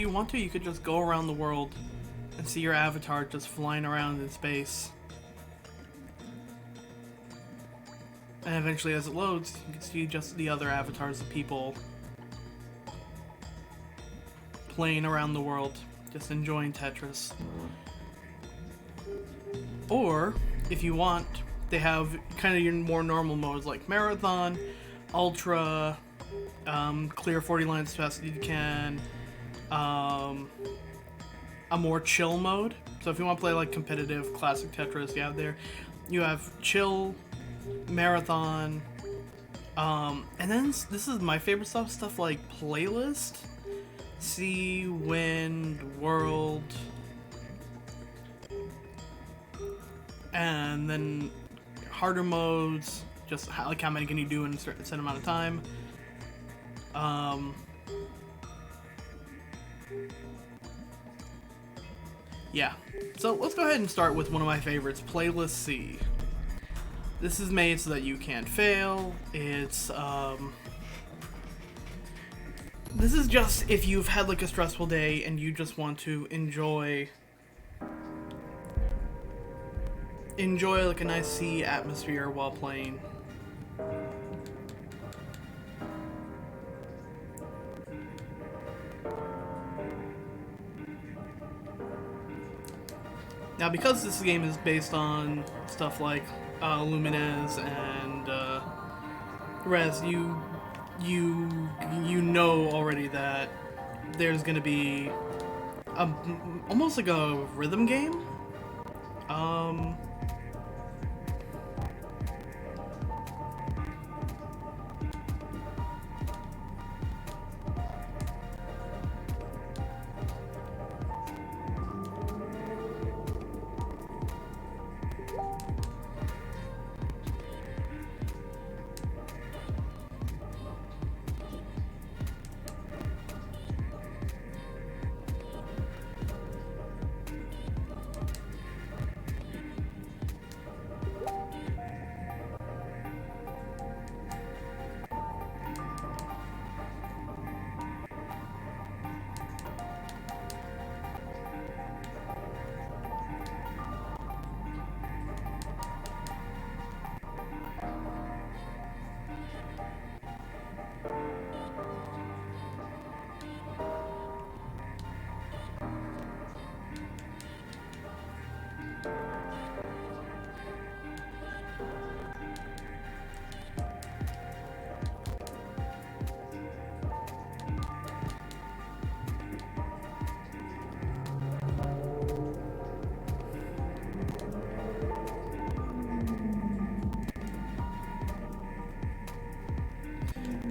you want to, you could just go around the world and see your avatar just flying around in space. And eventually, as it loads, you can see just the other avatars of people playing around the world, just enjoying Tetris. Or, if you want, they have kind of your more normal modes like Marathon, Ultra, clear 40 lines as fast as you can, a more chill mode. So if you want to play like competitive classic Tetris, you have chill, Marathon, and then this is my favorite stuff like playlist, Sea, Wind, World, and then harder modes, just how many can you do in a certain amount of time. Yeah, so let's go ahead and start with one of my favorites, Playlist C. This is made so that you can't fail. It's, this is just if you've had like a stressful day and you just want to enjoy like a nice sea atmosphere while playing. Now, because this game is based on stuff like Lumines and Res, you know already that there's gonna be almost like a rhythm game.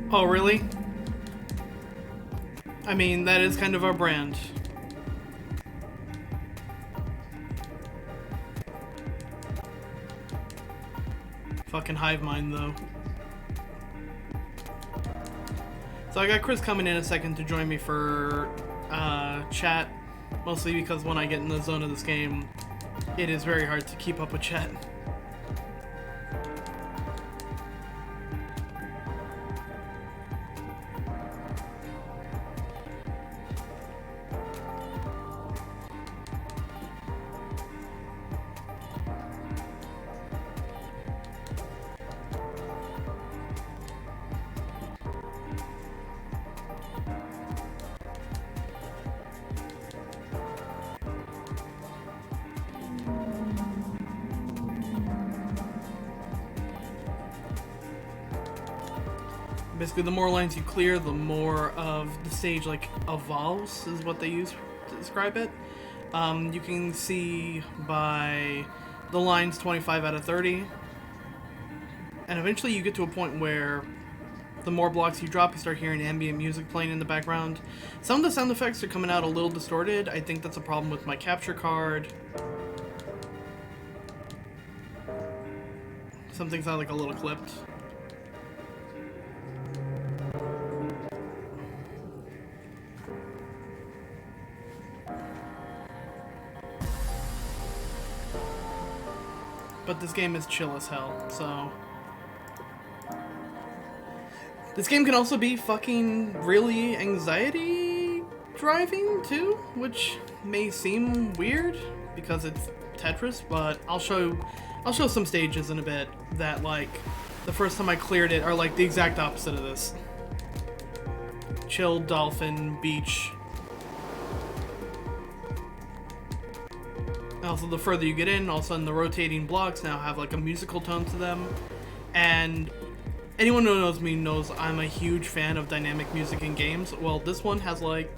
Oh, really? I mean, that is kind of our brand. Fucking hive mind, though. So I got Chris coming in a second to join me for chat, mostly because when I get in the zone of this game, it is very hard to keep up with chat. Basically, the more lines you clear, the more of the stage like evolves, is what they use to describe it. You can see by the lines 25 out of 30, and eventually you get to a point where the more blocks you drop, you start hearing ambient music playing in the background. Some of the sound effects are coming out a little distorted. I think that's a problem with my capture card. Some things sound like a little clipped. But this game is chill as hell, so... This game can also be fucking really anxiety driving, song too, which may seem weird because it's Tetris, but I'll show some stages in a bit that, like, the first time I cleared it are like the exact opposite of this. Chill, dolphin, beach. Also, the further you get in, all of a sudden the rotating blocks now have like a musical tone to them. And anyone who knows me knows I'm a huge fan of dynamic music in games. Well, this one has like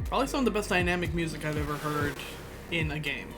probably some of the best dynamic music I've ever heard in a game.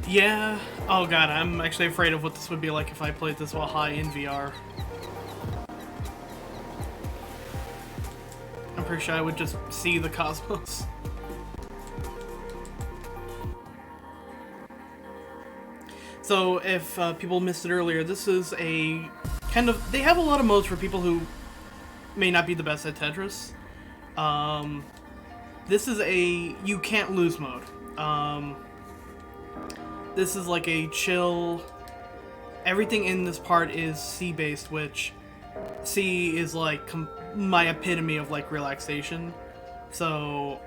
Yeah. Oh god, I'm actually afraid of what this would be like if I played this while high in VR. I'm pretty sure I would just see the cosmos. So, if people missed it earlier, this is a kind of... They have a lot of modes for people who may not be the best at Tetris. This is a you can't lose mode. This is like a chill... Everything in this part is C-based, which C is like my epitome of like relaxation. So,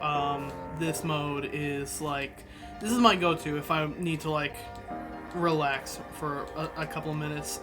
this mode is like... This is my go-to if I need to like relax for a couple of minutes.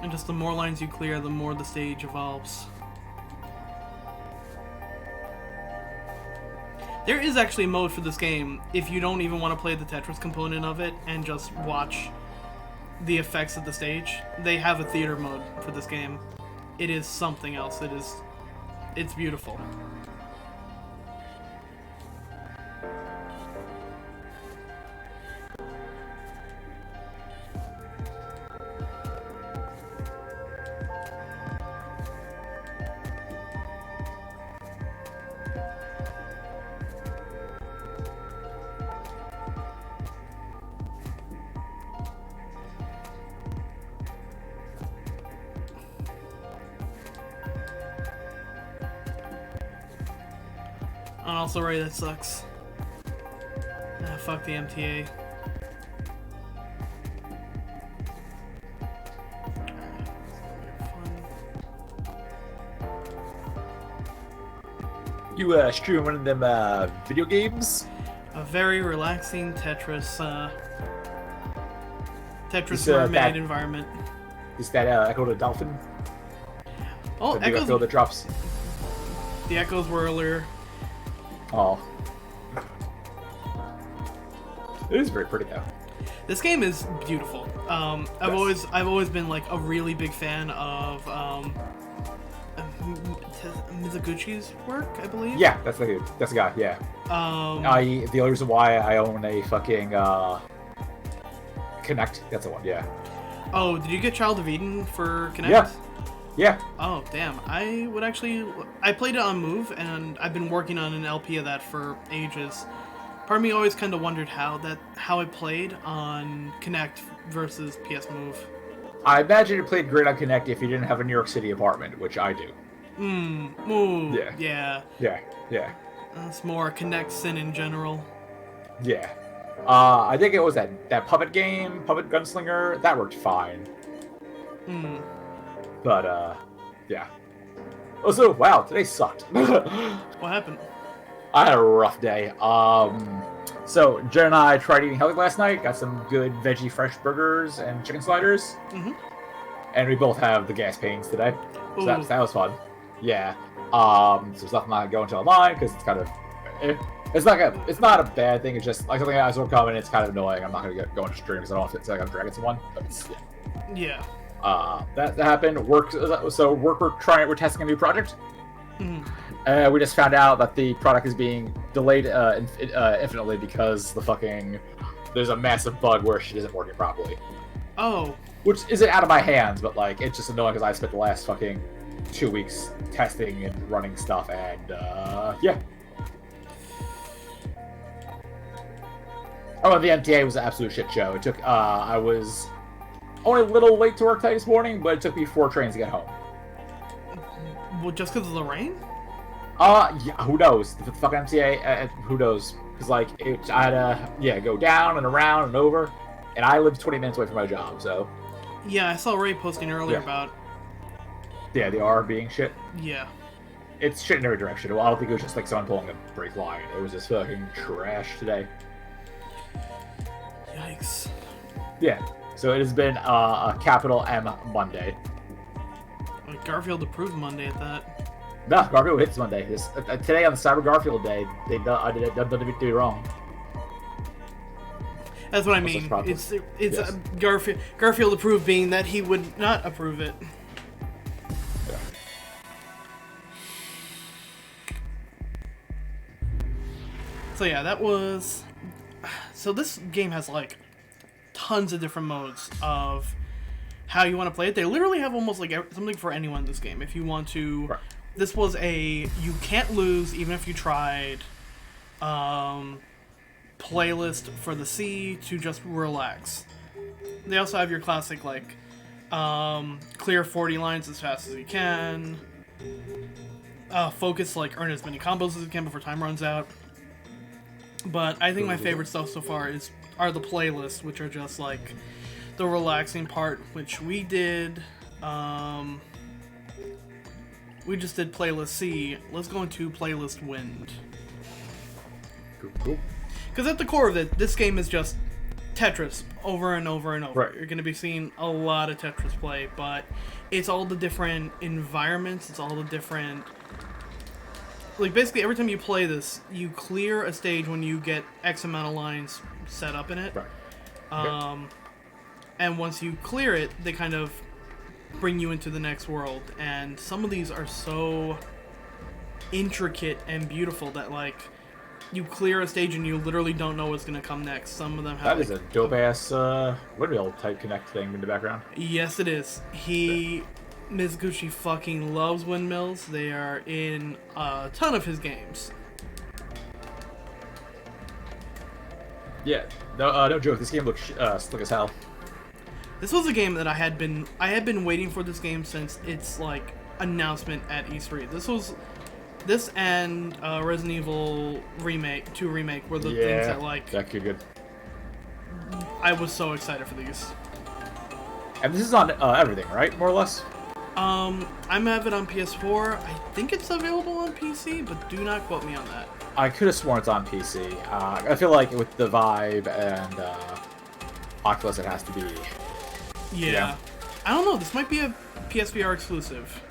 And just the more lines you clear, the more the stage evolves. There is actually a mode for this game if you don't even want to play the Tetris component of it and just watch the effects of the stage. They have a theater mode for this game. It is something else. It's beautiful. And also, right, that sucks. Ah, fuck the MTA. You streaming one of them video games? A very relaxing Tetris This, mermaid environment. Is that Echo the Dolphin? Oh, The Echo that drops. The echoes were earlier. Oh. It is very pretty though. This game is beautiful. I've always been like a really big fan of Mizuguchi's work, I believe. Yeah, that's the guy. Yeah. The only reason why I own a fucking Connect. That's the one. Yeah. Oh, did you get Child of Eden for Connect? Yeah. Yeah. Oh, damn. I played it on Move, and I've been working on an LP of that for ages. Part of me always kind of wondered how it played on Connect versus PS Move. I imagine it played great on Connect if you didn't have a New York City apartment, which I do. Ooh, yeah. Yeah. That's more Connect sin in general. Yeah. I think it was that puppet game, Puppet Gunslinger, that worked fine. But, yeah. Also, wow, today sucked. What happened? I had a rough day. So, Jen and I tried eating healthy last night, got some good veggie fresh burgers and chicken sliders. And we both have the gas pains today. So that was fun. Yeah. So it's nothing I'm going to online, because it's kind of... It's not a bad thing, it's just like something I was overcome, and it's kind of annoying. I'm not going to go into stream because I don't feel like I'm dragging someone. But it's, yeah. That happened. We're testing a new project. We just found out that the product is being delayed infinitely because there's a massive bug where shit isn't working properly. Oh. Which isn't out of my hands, but like it's just annoying because I spent the last fucking 2 weeks testing and running stuff, and yeah. Oh, the MTA was an absolute shit show. It took I was only a little late to work today this morning, but it took me 4 trains to get home. Well, just because of the rain? Yeah, who knows? The fucking MTA, who knows? Because, like, I had to, go down and around and over, and I live 20 minutes away from my job, so... Yeah, I saw Ray posting earlier about... Yeah, the R being shit. Yeah. It's shit in every direction. Well, I don't think it was just, like, someone pulling a brake line. It was just fucking trash today. Yikes. Yeah, so it has been a capital M Monday. Like Garfield approved Monday at that. No, Garfield hits Monday. Today on the Cyber Garfield Day, I did it wrong. That's what I mean. It's yes. Garfield approved, being that he would not approve it. Yeah. So yeah, that was. So this game has like tons of different modes of how you want to play it. They literally have almost like something for anyone in this game. If you want to, right. This was you can't lose even if you tried. Playlist for the sea to just relax. They also have your classic like clear 40 lines as fast as you can. Focus, like earn as many combos as you can before time runs out. But I think my favorite stuff so far are the playlists, which are just like the relaxing part, which we did. We just did playlist C. Let's go into playlist wind. Cool. Because at the core of it, this game is just Tetris over and over and over. Right. You're going to be seeing a lot of Tetris play, but it's all the different environments. It's all the different... Like, basically, every time you play this, you clear a stage when you get X amount of lines set up in it. Right. And once you clear it, they kind of bring you into the next world. And some of these are so intricate and beautiful that, like... You clear a stage and you literally don't know what's going to come next. Some of them have... That is a dope-ass windmill type Connect thing in the background. Yes, it is. Mizuguchi fucking loves windmills. They are in a ton of his games. Yeah. No joke. This game looks slick as hell. This was a game that I had been waiting for this game since its, like, announcement at E3. This and Resident Evil 2 Remake were the things that, like... that could be good. I was so excited for these. And this is on everything, right? More or less? I have it on PS4. I think it's available on PC, but do not quote me on that. I could have sworn it's on PC. I feel like with the Vive and Oculus, it has to be. Yeah. I don't know. This might be a PSVR exclusive.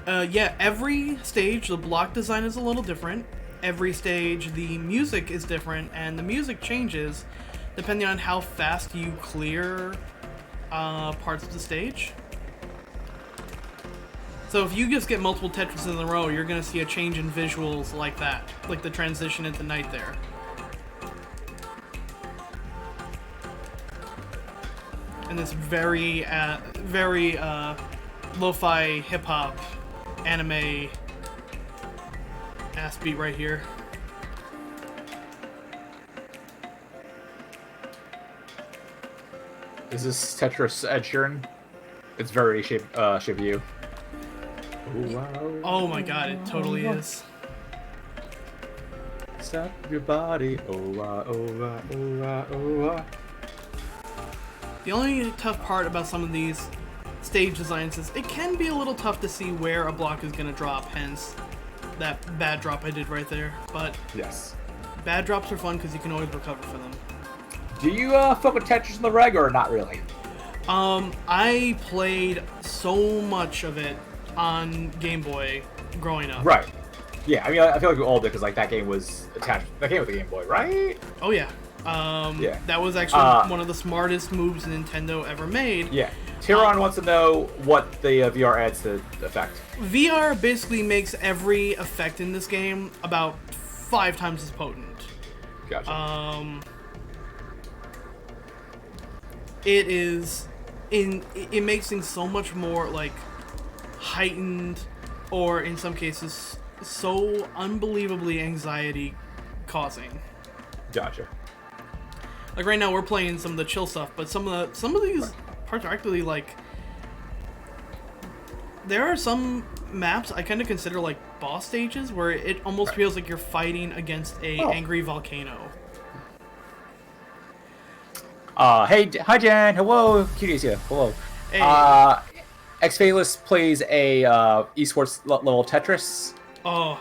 Yeah, every stage, the block design is a little different. Every stage, the music is different, and the music changes depending on how fast you clear parts of the stage. So if you just get multiple Tetris in a row, you're going to see a change in visuals like that. Like the transition into night there. And this very lo-fi hip-hop anime ass beat right here. Is this Tetris Ed Sheeran? It's very shape of you. Oh my god, it totally is. Stop your body. The only tough part about some of these stage designs is it can be a little tough to see where a block is going to drop, hence that bad drop I did right there. But yes, bad drops are fun because you can always recover for them. Do you fuck with Tetris in the reg or not really? I played so much of it on Game Boy growing up. Right. Yeah, I mean, I feel like we all did because like that game was attached. That game with the Game Boy, right? Oh yeah. Yeah. That was actually one of the smartest moves Nintendo ever made. Yeah. Tyron wants to know what the VR adds to the effect. VR basically makes every effect in this game about 5 times as potent. Gotcha. It makes things so much more like heightened, or in some cases so unbelievably anxiety causing. Gotcha. Like right now we're playing some of the chill stuff, but some of these parts are actually like, there are some maps I kind of consider like boss stages where it almost feels like you're fighting against a angry volcano. Hey, hi Jan, hello, Cutie's here, hello. Hey. Xphalis plays a esports level Tetris. Oh.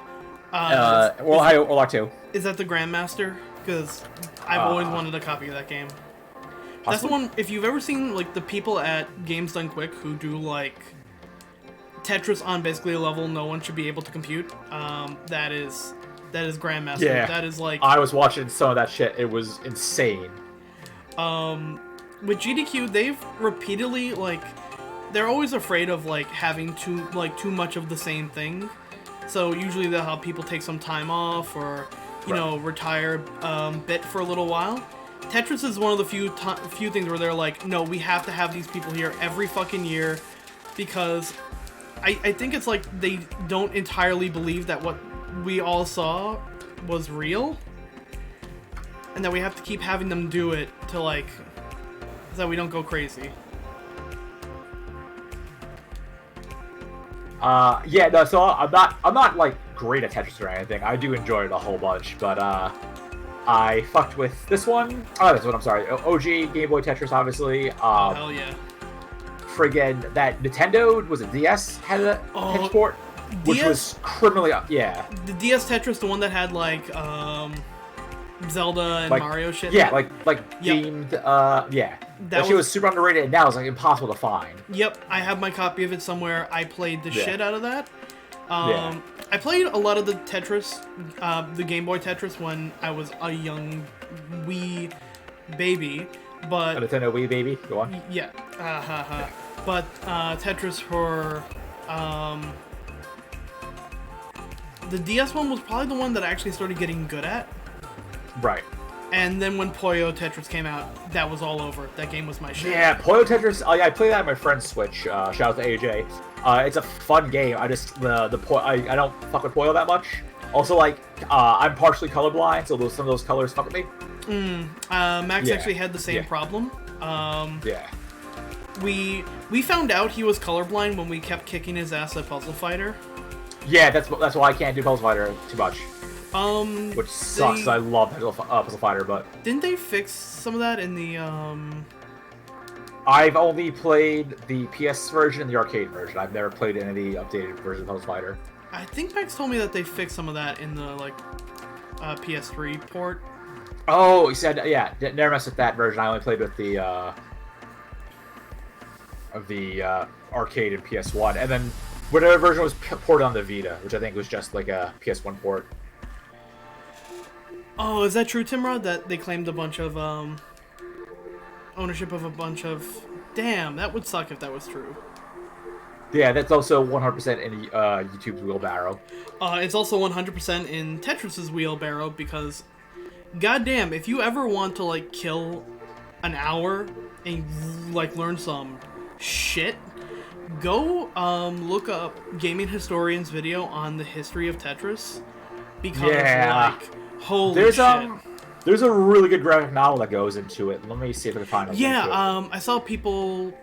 Warlock 2. Is that the Grandmaster? Because I've always wanted a copy of that game. That's the one, if you've ever seen like the people at Games Done Quick who do like Tetris on basically a level no one should be able to compute, that is Grandmaster. Yeah. That is like... I was watching some of that shit, it was insane. With GDQ, they've repeatedly, like, they're always afraid of, like, having too much of the same thing. So usually they'll have people take some time off or, you know, retire bit for a little while. Tetris is one of the few things where they're like, no, we have to have these people here every fucking year because I think it's like they don't entirely believe that what we all saw was real. And that we have to keep having them do it to, like, so that we don't go crazy. Yeah, no, so I'm not like great at Tetris or anything. I do enjoy it a whole bunch, but I fucked with this one. Oh, this one, I'm sorry. OG Game Boy Tetris, obviously. Hell yeah. Friggin' that Nintendo, was it DS, had a Tetris port? Which was criminally, yeah. The DS Tetris, the one that had, like, Zelda and like, Mario shit. Yeah, like themed, yeah. That shit was super underrated, and now it's like impossible to find. Yep, I have my copy of it somewhere. I played the shit out of that. I played a lot of the Tetris, the Game Boy Tetris when I was a young wee baby, but... A Nintendo Wii baby, go on. Yeah, But Tetris for... the DS one was probably the one that I actually started getting good at. Right. And then when Puyo Tetris came out, that was all over. That game was my shit. Yeah, Puyo Tetris. I play that on my friend's Switch. Shout out to AJ. It's a fun game. I just I don't fuck with Puyo that much. Also, like I'm partially colorblind, so some of those colors fuck with me. Max actually had the same problem. Yeah. We found out he was colorblind when we kept kicking his ass at Puzzle Fighter. Yeah, that's why I can't do Puzzle Fighter too much. Which sucks. I love Puzzle Fighter, but didn't they fix some of that in the I've only played the PS version and the arcade version. I've never played any of the updated version of Puzzle Fighter. I think Max told me that they fixed some of that in the PS3 port. Oh, he said, yeah, never messed with that version. I only played with the arcade and PS1, and then whatever version was ported on the Vita, which I think was just like a PS1 port. Oh, is that true, Timrod? That they claimed a bunch of ownership of a bunch of... Damn, that would suck if that was true. Yeah, that's also 100% in YouTube's wheelbarrow. It's also 100% in Tetris's wheelbarrow because, goddamn, if you ever want to like kill an hour and like learn some shit, go look up Gaming Historian's video on the history of Tetris because like holy shit. There's a really good graphic novel that goes into it. Let me see if I can find it. Yeah, I saw people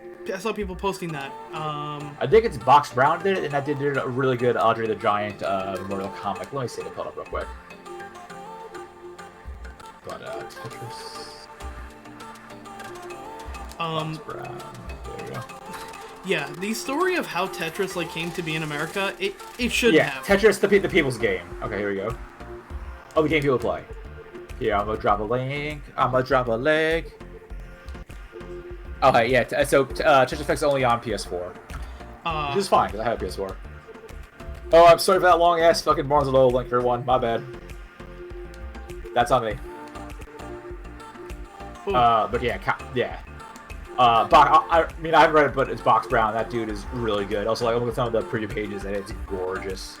posting that. I think it's Box Brown did it, and that did a really good Andre the Giant memorial comic. Let me see if I pull it up real quick. But Tetris. Box Brown. There you go. Yeah, the story of how Tetris like came to be in America, it should have. Tetris, the people's game. Okay, here we go. Oh, the game people play. Here, I'm gonna drop a link. Okay, yeah. So Tetris Effect's only on PS4, which is fine because I have a PS4. Oh, I'm sorry for that long ass fucking Barnes & Noble link for one. My bad. That's on me. But yeah. I mean, I haven't read it, but it's Box Brown. That dude is really good. Also, like, look at some of the preview pages, and it's gorgeous.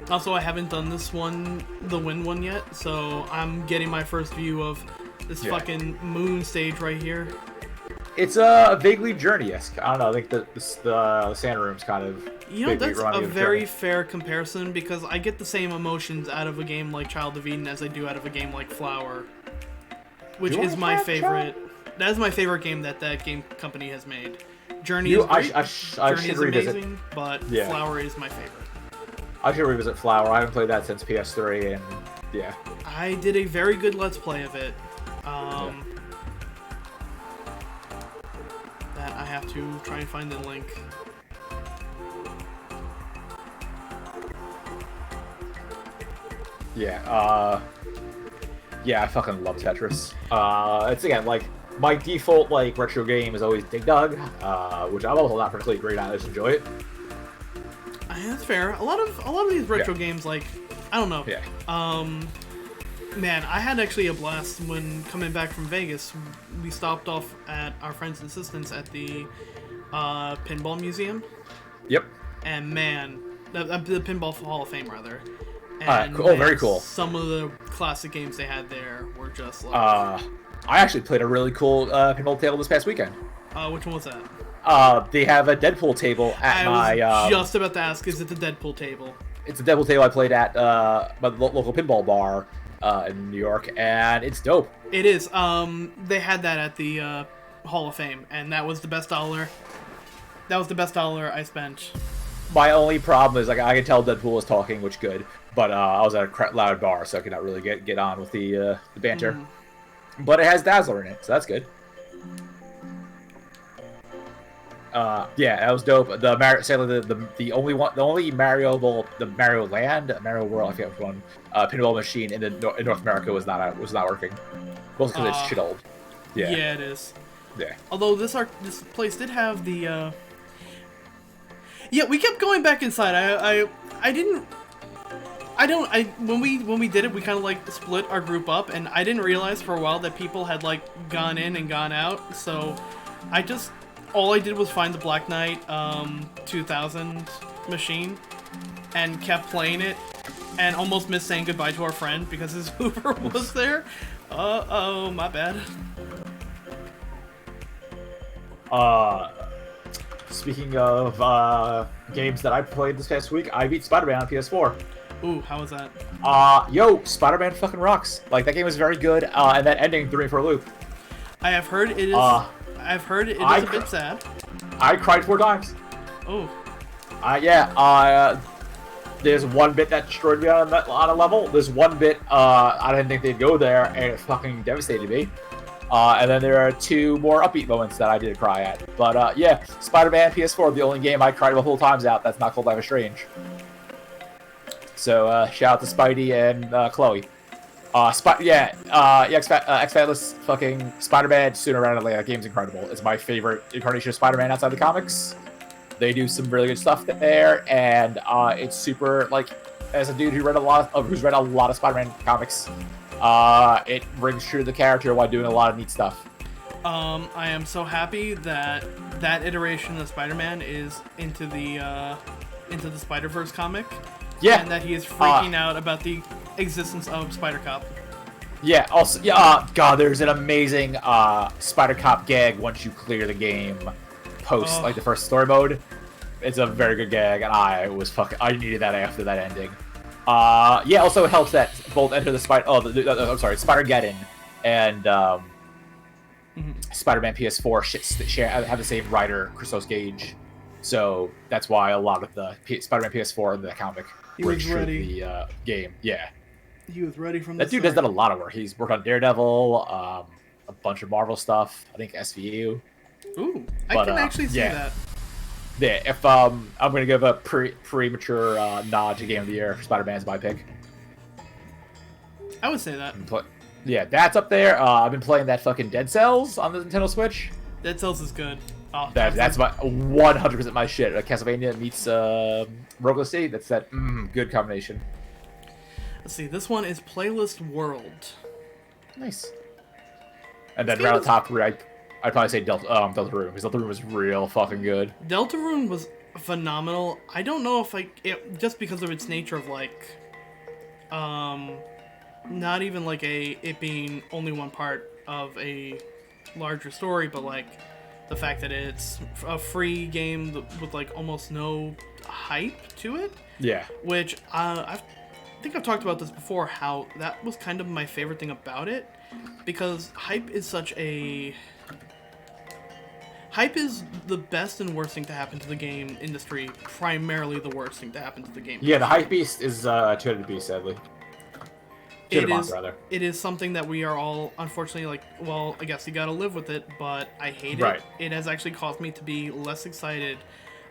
Also, I haven't done this one, the Win one yet, so I'm getting my first view of this fucking moon stage right here. It's vaguely Journey-esque. I don't know. I think the sand room's kind of. You know, that's a very fair comparison because I get the same emotions out of a game like Child of Eden as I do out of a game like Flower, which is my favorite. That is my favorite game that game company has made. Journey is great. Journey is amazing, but Flower is my favorite. I should revisit Flower. I haven't played that since PS3, and yeah. I did a very good Let's Play of it. That I have to try and find the link. Yeah, yeah, I fucking love Tetris. It's again like my default like retro game is always Dig Dug, which I'm also not particularly great at. I just enjoy it. That's fair. A lot of these retro games, like, I don't know. Yeah. Man, I had actually a blast when coming back from Vegas. We stopped off at our friend's insistence at the Pinball Museum. Yep. And man, the Pinball Hall of Fame rather. And cool. Oh, very cool. Some of the classic games they had there were just like. I actually played a really cool pinball table this past weekend. Which one was that? They have a Deadpool table at I was just about to ask, is it the Deadpool table? It's a Deadpool table I played at my local pinball bar in New York, and it's dope. It is. They had that at the Hall of Fame, and that was the best dollar. That was the best dollar I spent. My only problem is, like, I could tell Deadpool was talking, which good, but I was at a loud bar, so I could not really get on with the banter. But it has Dazzler in it, so that's good. Yeah, that was dope. The only Mario Land, Mario World, I forget which one, pinball machine in North America was not working. Mostly because it's shit old. Yeah. Yeah, it is. Yeah. Although this place did have the. Yeah, we kept going back inside. When we did it, we kind of like split our group up, and I didn't realize for a while that people had like gone in and gone out. So all I did was find the Black Knight 2000 machine and kept playing it, and almost missed saying goodbye to our friend because his Hoover was there. Oh, my bad. Speaking of games that I played this past week, I beat Spider-Man on PS4. Ooh, how was that? Yo, Spider-Man fucking rocks. Like, that game was very good, and that ending threw me for a loop. I have heard it is. I've heard it is a bit sad. I cried 4 times. Oh. Yeah. There's one bit that destroyed me on a level. There's one bit I didn't think they'd go there, and it fucking devastated me. And then there are 2 more upbeat moments that I did cry at. But yeah, Spider-Man PS4, the only game I cried multiple times out that's not called Life is Strange. So shout out to Spidey and Chloe. X-Fatless fucking Spider-Man sooner rather than later. That game's incredible. It's my favorite incarnation of Spider-Man outside the comics. They do some really good stuff there, and it's super, like, as a dude who's read a lot of Spider-Man comics, it rings true to the character while doing a lot of neat stuff. I am so happy that iteration of Spider-Man is into the Spider-Verse comic. Yeah. And that he is freaking out about the existence of Spider-Cop. Yeah, also, God, there's an amazing Spider-Cop gag once you clear the game post, like, the first story mode. It's a very good gag, and I needed that after that ending. Yeah, also it helps that both Enter the Spider-Geddon and Spider-Man PS4 have the same writer, Christos Gage. So that's why a lot of the Spider-Man PS4 in the comic was ready. The game. Yeah. He was ready from that dude has done a lot of work. He's worked on Daredevil, a bunch of Marvel stuff. I think SVU. Ooh, I can actually see that. Yeah, if I'm gonna give a premature nod to Game of the Year, Spider-Man's my pick. I would say that. Yeah, that's up there. I've been playing that fucking Dead Cells on the Nintendo Switch. Dead Cells is good. Oh, that's my 100% my shit. Castlevania meets Rogue Legacy. That's that good combination. Let's see. This one is Playlist World. Nice. And then around the top 3, I'd probably say Deltarune, because Deltarune was real fucking good. Deltarune was phenomenal. I don't know if just because of its nature of like, not even like it being only one part of a larger story, but like the fact that it's a free game with like almost no hype to it. Yeah. Which I think I've talked about this before, how that was kind of my favorite thing about it, because hype is the best and worst thing to happen to the game industry. Primarily the worst thing to happen to the game industry. Yeah, the hype beast is two-headed beast, sadly. It is something that we are all, unfortunately, like, well, I guess you gotta live with it, but I hate it. It has actually caused me to be less excited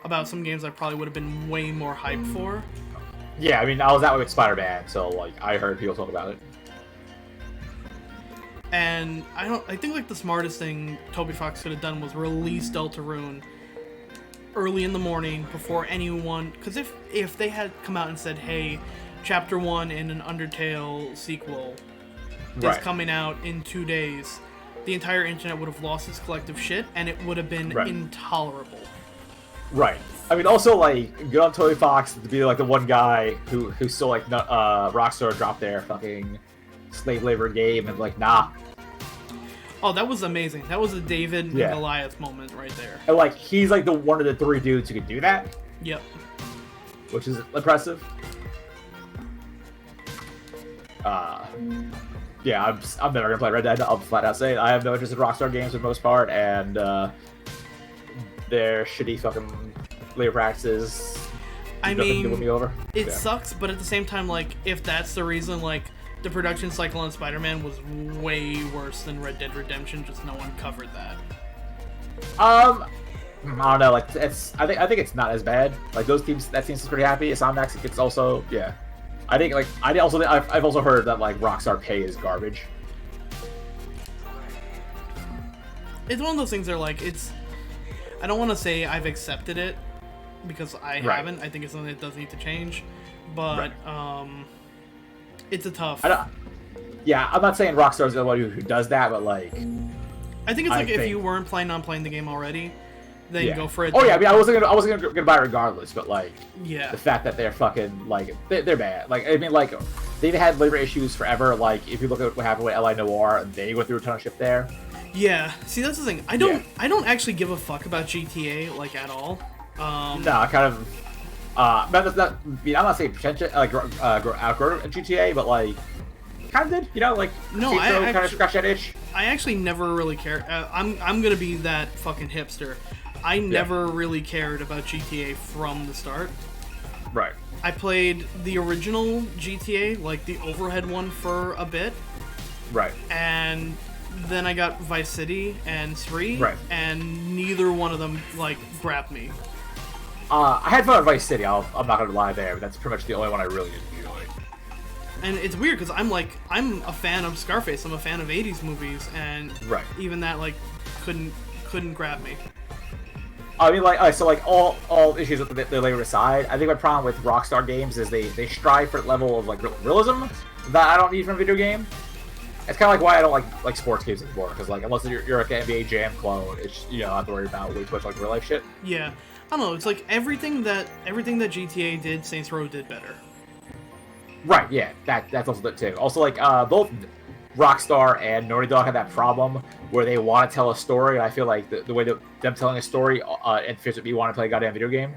about some games I probably would have been way more hyped for. Yeah, I mean, I was that way with Spider-Man, so, like, I heard people talk about it. And I think, like, the smartest thing Toby Fox could have done was release Deltarune early in the morning before anyone, because if they had come out and said, hey, Chapter 1 in an Undertale sequel is coming out in 2 days, the entire internet would have lost its collective shit, and it would have been intolerable. Right. I mean, also, like, good on Toby Fox to be, like, the one guy who still, like, Rockstar dropped their fucking slave labor game and, like, nah. Oh, that was amazing. That was a David and Goliath moment right there. And, like, he's, like, one of the 3 dudes who could do that. Yep. Which is impressive. Yeah, I'm never gonna play Red Dead. I'll flat out say it. I have no interest in Rockstar games for the most part, and their shitty fucking labor practices. I mean, it sucks, but at the same time, like, if that's the reason, like, the production cycle on Spider-Man was way worse than Red Dead Redemption, just no one covered that. I don't know. Like, I think it's not as bad. Like, those teams, that team's pretty happy. Insomniac, it's also I think, like, I've also heard that, like, Rockstar pay is garbage. It's one of those things that, like, I don't want to say I've accepted it, because I haven't. I think it's something that does need to change, but it's a tough. I'm not saying Rockstar's the one who does that, but, like, I think it's like if you weren't planning on playing the game already, then go for it. Oh yeah, I mean, I wasn't gonna buy it regardless, but, like, the fact that they're fucking, like, they're bad. Like, I mean, like, they've had labor issues forever. Like, if you look at what happened with LA Noire, they went through a ton of shit there. Yeah, see, that's the thing. I don't actually give a fuck about GTA, like, at all. No, I kind of. I'm not saying potential, like, outgrow GTA, but, like, kind of did, you know, like, no, I kind of scratch that itch. I actually never really cared. I'm gonna be that fucking hipster. I never really cared about GTA from the start. Right. I played the original GTA, like the overhead one, for a bit. Right. And then I got Vice City and 3, Right. and neither one of them like grabbed me. I had fun at Vice City. I'm not gonna lie there, but that's pretty much the only one I really enjoyed. And it's weird because I'm a fan of Scarface. I'm a fan of 80s movies, and Right. even that like couldn't grab me. I mean, so all issues with the labor aside, I think my problem with Rockstar games is they strive for a level of like realism that I don't need from a video game. It's kind of like why I don't like sports games anymore, because like unless you're like an NBA Jam clone, it's I don't have to worry about way too much like real life shit. Yeah, I don't know. It's like everything that GTA did, Saints Row did better. Right. Yeah. That's also it too. Also, like both Rockstar and Naughty Dog have that problem where they want to tell a story, and I feel like the way that them telling a story interferes with me wanting to play a goddamn video game.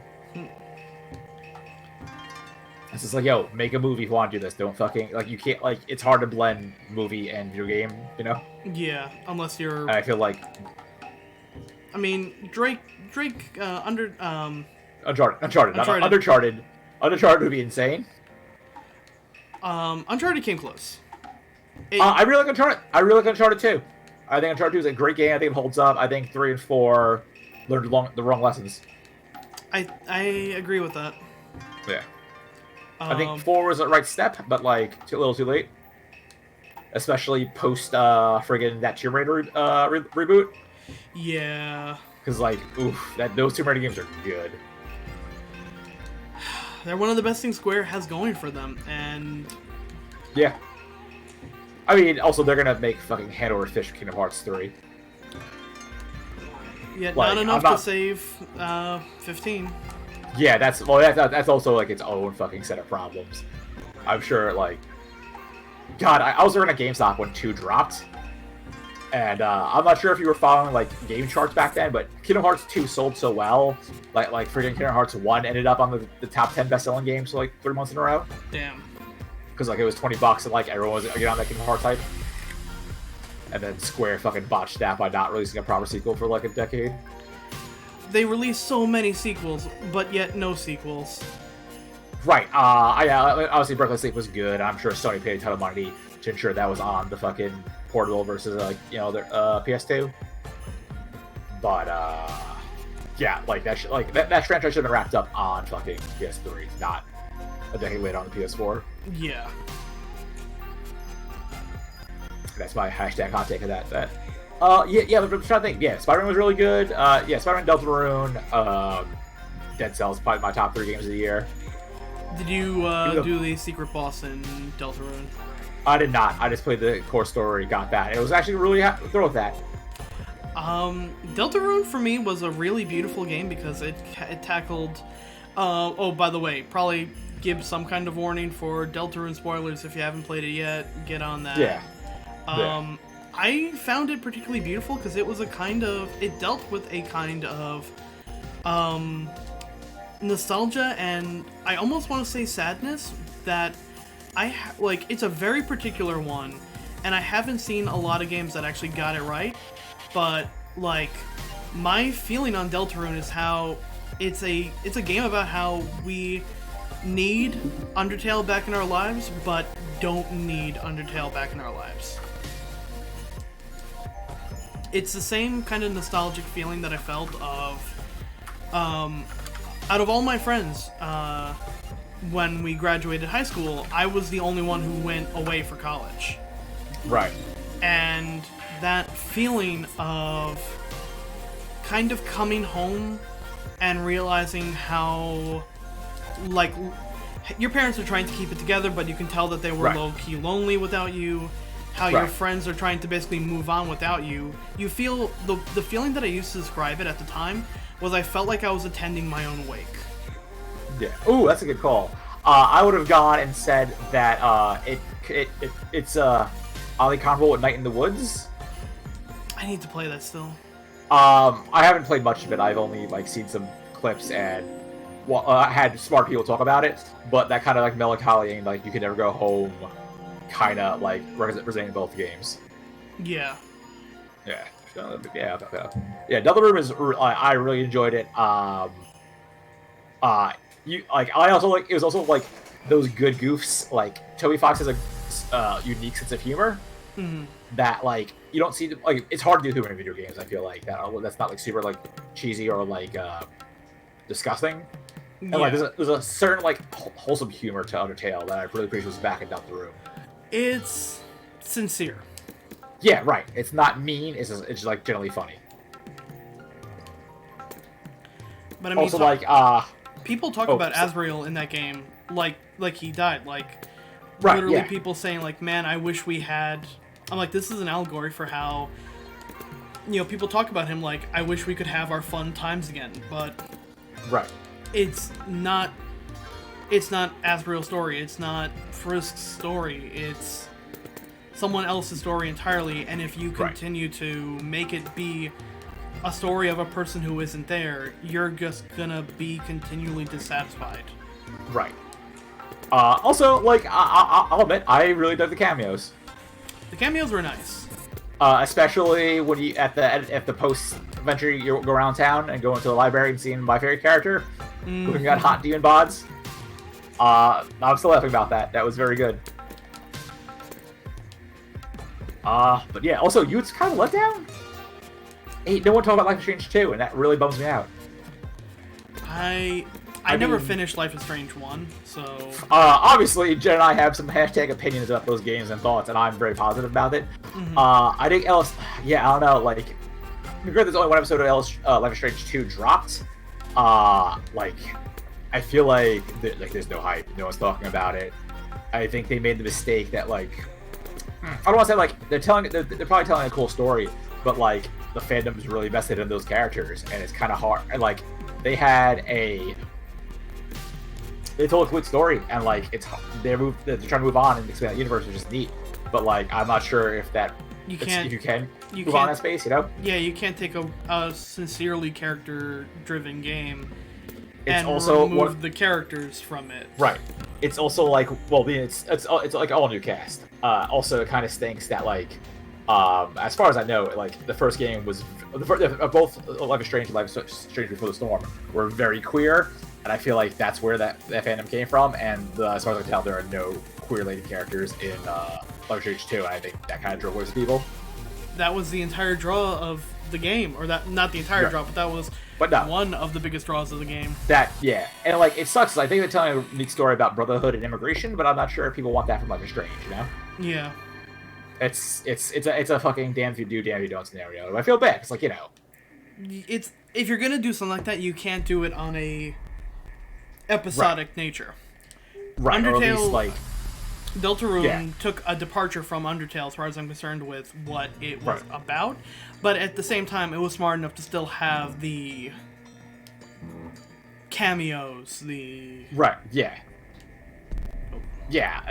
It's just like, yo, make a movie if you want to do this. Don't fucking like you can't like it's hard to blend movie and video game, you know? Yeah, unless you're. And I feel like I mean, Drake Uncharted. Uncharted would be insane. Uncharted came close. I really like Uncharted. I really like Uncharted 2. I think Uncharted 2 is a great game. I think it holds up. I think 3 and 4 learned the wrong lessons. I agree with that. Yeah. I think 4 was the right step, but like a little too late. Especially post friggin' that Tomb Raider reboot. Yeah. Because like, oof, those Tomb Raider games are good. They're one of the best things Square has going for them, and yeah. I mean, also they're gonna make fucking hand over fist for Kingdom Hearts 3. Yet like, not enough to save 15. Yeah, that's also like its own fucking set of problems. I'm sure, like, God, I was working at GameStop when 2 dropped, and I'm not sure if you were following like game charts back then, but Kingdom Hearts 2 sold so well, like freaking Kingdom Hearts 1 ended up on the top 10 best-selling games for like 3 months in a row. Damn. Because like it was $20 and like everyone was getting on that Kingdom Hearts hype, and then Square fucking botched that by not releasing a proper sequel for like a decade. They released so many sequels, but yet no sequels. Right. Obviously, Breathless Sleep was good. I'm sure Sony paid a ton of money to ensure that was on the fucking portable versus like their PS2. But yeah, like that franchise should have been wrapped up on fucking PS3, not a decade later on the PS4. Yeah. That's my hashtag hot take of that. But I'm trying to think. Yeah, Spider-Man was really good. Spider-Man, Deltarune, Dead Cells, probably my top 3 games of the year. Did you do the secret boss in Deltarune? I did not. I just played the core story, got that. It was actually really throw with that. Deltarune for me was a really beautiful game because it tackled. Oh, by the way, probably give some kind of warning for Deltarune spoilers if you haven't played it yet. Get on that. Yeah. I found it particularly beautiful because it dealt with a kind of nostalgia and I almost want to say sadness that it's a very particular one, and I haven't seen a lot of games that actually got it right, but like my feeling on Deltarune is how it's a game about how we need Undertale back in our lives but don't need Undertale back in our lives. It's the same kind of nostalgic feeling that I felt of out of all my friends when we graduated high school, I was the only one who went away for college. Right. And that feeling of kind of coming home and realizing how, like, your parents are trying to keep it together, but you can tell that they were low-key lonely without you. How your friends are trying to basically move on without you. You feel, the feeling that I used to describe it at the time was I felt like I was attending my own wake. Yeah. Ooh, that's a good call. I would have gone and said that it's oddly comparable with Night in the Woods. I need to play that still. I haven't played much of it. I've only like seen some clips and had smart people talk about it. But that kind of like melancholy and like you can never go home, kind of like representing both games. Yeah. Yeah. Yeah. Deltarune is. I really enjoyed it. I also like. It was also like those good goofs. Like Toby Fox has a unique sense of humor. Mm-hmm. that like you don't see like it's hard to do humor in video games. I feel like that's not like super like cheesy or like disgusting. And like there's a certain like wholesome humor to Undertale that I really appreciate was backing down the room. It's sincere. Yeah, right. It's not mean. It's just like generally funny. But I mean, also like people talk about Asriel in that game like he died. Like right, literally people saying like, man, I wish we had. I'm like, this is an allegory for how, you know, people talk about him like, I wish we could have our fun times again, but right. It's not Asriel's story. It's not Frisk's story. It's someone else's story entirely. And if you continue to make it be a story of a person who isn't there, you're just gonna be continually dissatisfied. Right. Also, like I'll admit, I really dug the cameos. The cameos were nice. Especially when you at the post adventure, you go around town and go into the library and see my favorite character, who got hot demon bods. I'm still laughing about that. That was very good. But yeah, also Yute's kind of let down. Hey, no one talked about Life is Strange 2, and that really bums me out. I never finished Life is Strange 1, so... Obviously, Jen and I have some hashtag opinions about those games and thoughts, and I'm very positive about it. I think Alice... Yeah, I don't know, like... There's only one episode of Life is Strange 2 dropped. Like... I feel like there's no hype. No one's talking about it. I think they made the mistake that, like... I don't want to say, like, they're probably telling a cool story, but, like, the fandom is really vested in those characters, and it's kind of hard. And, like, they told a complete story, and like they're trying to move on and expand that universe, which is neat. But like, I'm not sure if you can move on that space, you know? Yeah, you can't take a sincerely character-driven game and also remove the characters from it. Right. It's also like, well, it's like all new cast. Also, it kind of stinks that like, as far as I know, like the first game was both Life is Strange and Life is Strange Before the Storm were very queer. And I feel like that's where that fandom came from, and as far as I can tell, there are no queer-related characters in Life is Strange 2, and I think that kind of drove away some people. That was the entire draw of the game, or that not the entire draw, but that was one of the biggest draws of the game. Yeah, and like it sucks. I think they're telling a neat story about brotherhood and immigration, but I'm not sure if people want that from Life is Strange, you know? Yeah. It's a fucking damn if you do, damn if you don't scenario. I feel bad. It's like, you know, it's if you're gonna do something like that, you can't do it on a episodic nature. Right, Undertale, or at least, like... Deltarune took a departure from Undertale, as far as I'm concerned, with what it was about. But at the same time, it was smart enough to still have the cameos, Right, yeah. Yeah,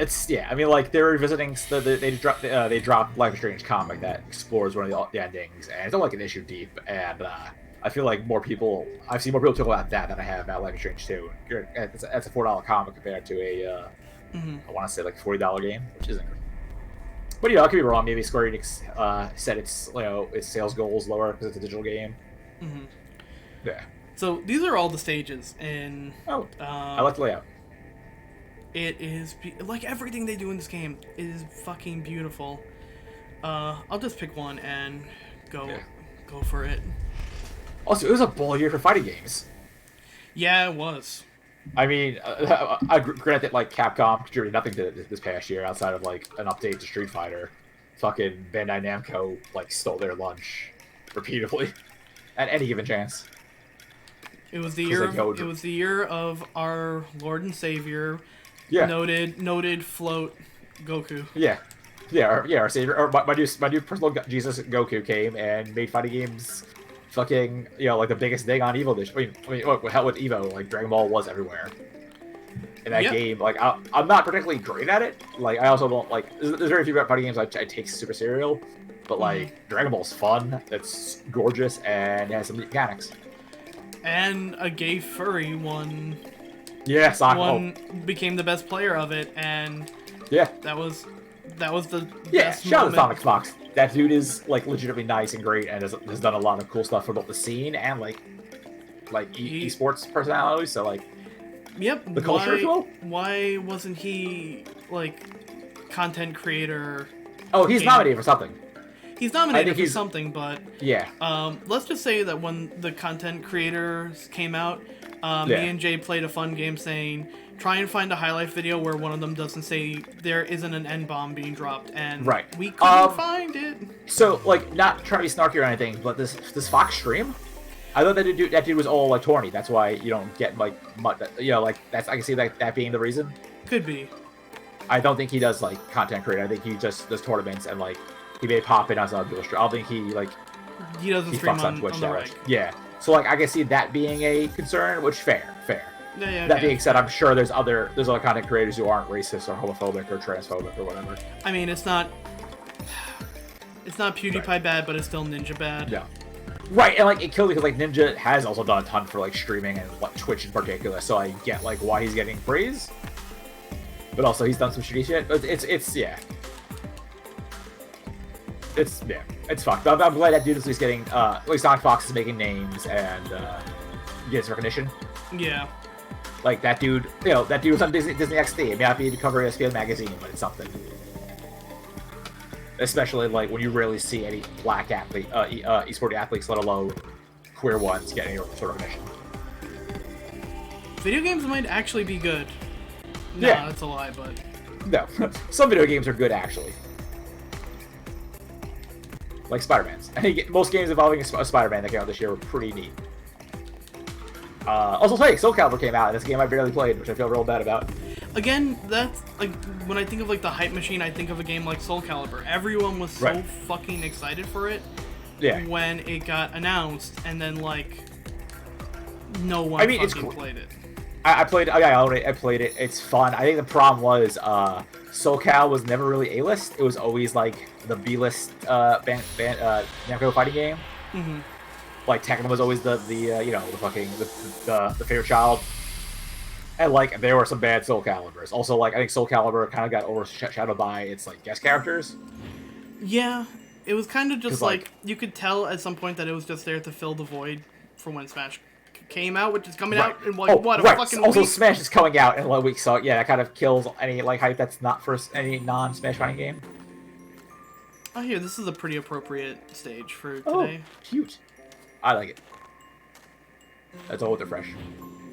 I mean, like, they're revisiting... They dropped Life is Strange comic that explores one of the endings, and it's only like an issue deep, and... I feel like I've seen more people talk about that than I have about Life is Strange 2. That's a $4 comic compared to a, I want to say like $40 game, which isn't. But I could be wrong. Maybe Square Enix set its sales goals lower because it's a digital game. Yeah. So these are all the stages, and I like the layout. It is like everything they do in this game is fucking beautiful. I'll just pick one and go for it. Also, it was a ball year for fighting games. Yeah, it was. I mean, I grant that like Capcom contributed nothing to this past year outside of like an update to Street Fighter. Fucking Bandai Namco like stole their lunch repeatedly at any given chance. It was the year of our Lord and Savior, noted float Goku. Our savior, or my new personal Jesus Goku came and made fighting games. Fucking, like the biggest thing on Evo this. I mean, hell with Evo, like Dragon Ball was everywhere. In that game, like I'm not particularly great at it. Like I also don't like. There's very few fighting games I take super serial, but like Dragon Ball's fun. It's gorgeous and has some mechanics. And a gay furry one. Yeah, became the best player of it, and that was the best shout out to Sonic Fox. That dude is like legitimately nice and great, and has done a lot of cool stuff for both the scene and like esports personality. So like, the culture, if you will. Why wasn't he like content creator? Oh, he's nominated for something. He's nominated for something, but yeah. Let's just say that when the content creators came out, me and Jay played a fun game saying, try and find a highlight video where one of them doesn't say there isn't an N-bomb being dropped, and we couldn't find it. So, like, not trying to be snarky or anything, but this Fox stream, I thought that dude was all, like, Torny. That's why you don't get, like, much, you know, like, I can see that being the reason. Could be. I don't think he does, like, content creator. I think he just does tournaments and, like, he may pop in on some people stream. I don't think he, like... He doesn't stream on Twitch the reg. Yeah. So, like, I can see that being a concern, which, fair. Yeah, that being said, I'm sure there's other content creators who aren't racist or homophobic or transphobic or whatever. I mean, it's not PewDiePie bad, but it's still Ninja bad. Yeah. Right, and like it killed because like Ninja has also done a ton for like streaming and like Twitch in particular, so I get like why he's getting praise. But also he's done some shitty shit. But it's fucked. I'm glad that dude is at least getting at least Sonic Fox is making names and gets recognition. Yeah. Like, that dude, you know, that dude was on Disney XD. It may not be the cover of ESPN magazine, but it's something. Especially, like, when you rarely see any black athlete, esports athletes, let alone queer ones, get any sort of recognition. Video games might actually be good. No, that's a lie, but... No. Some video games are good, actually. Like Spider-Man's. I think most games involving a Spider-Man that came out this year were pretty neat. Also, hey, Soul Calibur came out. This game I barely played, which I feel real bad about. Again, that's like when I think of like the hype machine, I think of a game like Soul Calibur. Everyone was so fucking excited for it when it got announced, and then like no one fucking played it. I played it. It's fun. I think the problem was Soul Cal was never really A-list. It was always like the B-list Namco fighting game. Mm-hmm. Like Tekken was always the favorite child, and like there were some bad Soul Caliburs. Also, like I think Soul Calibur kind of got overshadowed by its like guest characters. Yeah, it was kind of just like you could tell at some point that it was just there to fill the void for when Smash came out, which is coming out in like a fucking also, week. Smash is coming out in a week, so yeah, that kind of kills any like hype that's not for any non-Smash fighting game. Oh, here, this is a pretty appropriate stage for today. Oh, cute. I like it. That's all with the fresh.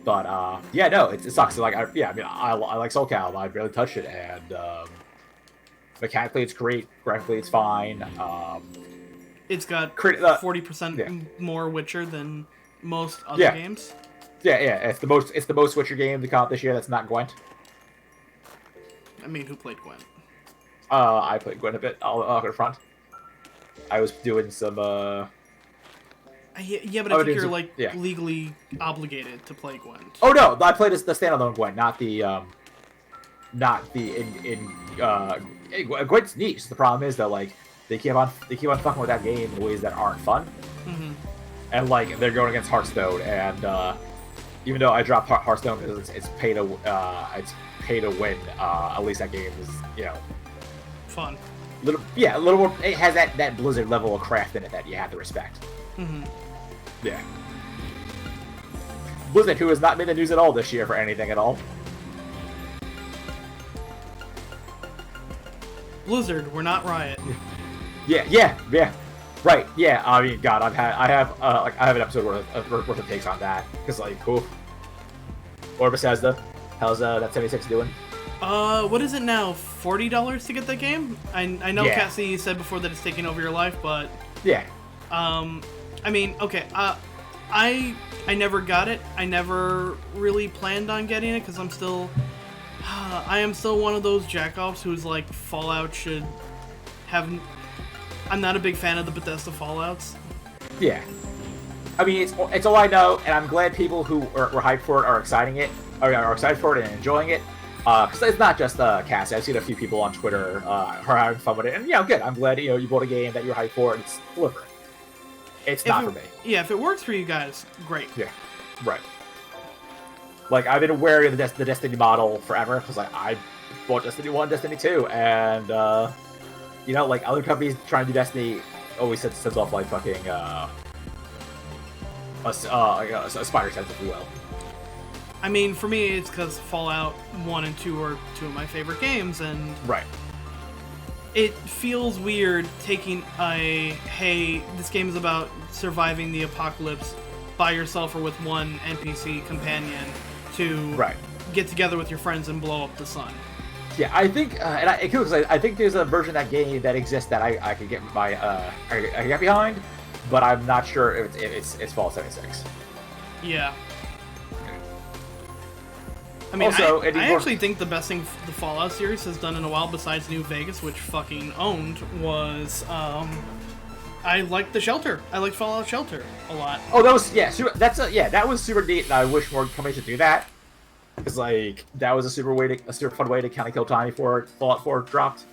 But yeah, no, it sucks. Like, I like Soul Calibur. I barely touched it, and mechanically it's great. Graphically it's fine. It's got 40% more Witcher than most other games. Yeah. It's the most Witcher game to come out this year. That's not Gwent. I mean, who played Gwent? I played Gwent a bit. I'll go to front. I was doing some. Yeah, but I think you're like legally obligated to play Gwent. Oh no, I played the standalone Gwent, not the Gwent's niche. The problem is that like they keep on fucking with that game in ways that aren't fun. Mm-hmm. And like they're going against Hearthstone, and even though I dropped Hearthstone because it's pay to win, at least that game is fun. A little more. It has that Blizzard level of craft in it that you have to respect. Mm-hmm. Yeah. Blizzard, who has not made the news at all this year for anything at all. Blizzard, we're not Riot. Yeah. Right. Yeah. I mean, God, I have an episode worth of takes on that because like, cool. Or Bethesda, how's that 76 doing? What is it now? $40 to get that game? I know Cassie said before that it's taking over your life, but yeah. I mean, okay, I never got it. I never really planned on getting it because I am still one of those jackoffs who's like Fallout should have. I'm not a big fan of the Bethesda Fallouts. Yeah, I mean it's all I know, and I'm glad people who were hyped for it are excited for it and enjoying it. Because it's not just Cassie. I've seen a few people on Twitter who are having fun with it, and good. I'm glad you bought a game that you're hyped for and it's delivering. It's not for me. Yeah, if it works for you guys, great. Yeah, right. Like, I've been wary of the Destiny model forever, because like, I bought Destiny 1, Destiny 2, and, like, other companies trying to do Destiny always sends off, like, fucking, a spider sense, if you will. I mean, for me, it's because Fallout 1 and 2 are two of my favorite games, and... Right. it feels weird taking hey, this game is about surviving the apocalypse by yourself or with one NPC companion to get together with your friends and blow up the sun. Yeah, I think, I think there's a version of that game that exists that I could get I could get behind, but I'm not sure if it's Fallout 76. Yeah. I mean, also, I actually think the best thing the Fallout series has done in a while, besides New Vegas, which fucking owned, was I liked the Shelter. I liked Fallout Shelter a lot. Oh, that was that was super neat, and I wish more companies would do that. Because like that was a super fun way to kind of kill time before Fallout 4 dropped.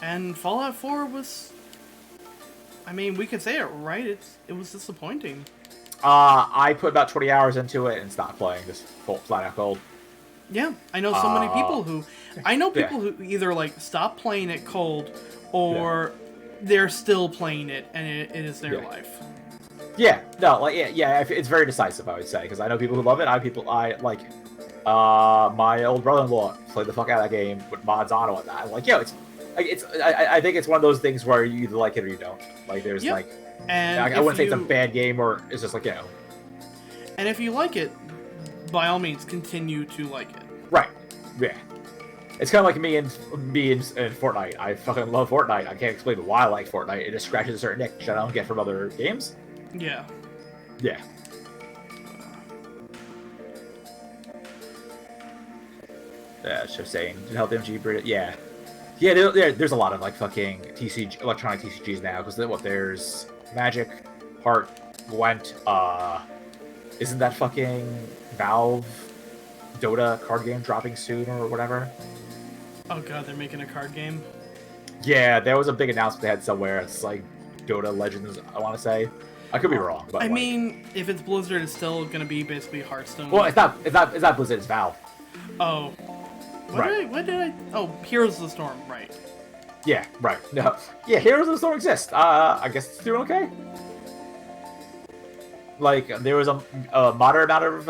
And Fallout 4 was, I mean, we could say it right. It was disappointing. I put about 20 hours into it and stopped playing, just flat out cold. Yeah, I know so many people who, who either like stop playing it cold, or they're still playing it and it is their life. Yeah, no, like it's very decisive, I would say, because I know people who love it. I like. My old brother-in-law played the fuck out of that game with mods on and whatnot. I'm like, I think it's one of those things where you either like it or you don't. Like, there's like, and I wouldn't say it's a bad game, or it's just like, you know. And if you like it, by all means, continue to like it. Right. Yeah. It's kind of like me and Fortnite. I fucking love Fortnite. I can't explain why I like Fortnite. It just scratches a certain itch that I don't get from other games. Yeah. Yeah. Yeah, it's just saying. Help MG Brit. Yeah. Yeah, there's a lot of like fucking electronic TCGs now, because there's Magic, Heart, Gwent, isn't that fucking Valve Dota card game dropping soon or whatever? Oh god, they're making a card game? Yeah, there was a big announcement they had somewhere. It's like Dota Legends, I want to say. I could be wrong, but I mean, if it's Blizzard, it's still gonna be basically Hearthstone. Well, it's not Blizzard, it's Valve. Oh. What did I? Oh, Heroes of the Storm, right. Yeah, right. No. Yeah, Heroes of the Storm exists. I guess it's doing okay. Like, there was a moderate amount of,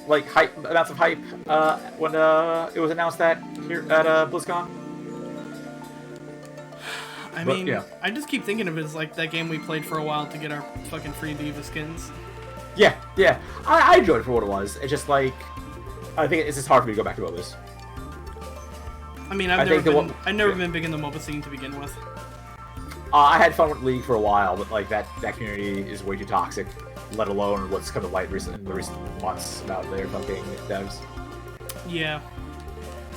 like, amounts of hype, when, it was announced that here at, BlizzCon. I mean, yeah. I just keep thinking of it as, like, that game we played for a while to get our fucking free Diva skins. Yeah. I enjoyed it for what it was. It's just, like, I think it's just hard for me to go back to others. I mean, I've never been big in the MOBA scene to begin with. I had fun with League for a while, but like that community is way too toxic. Let alone what's come to light in the recent months about their fucking devs. Yeah.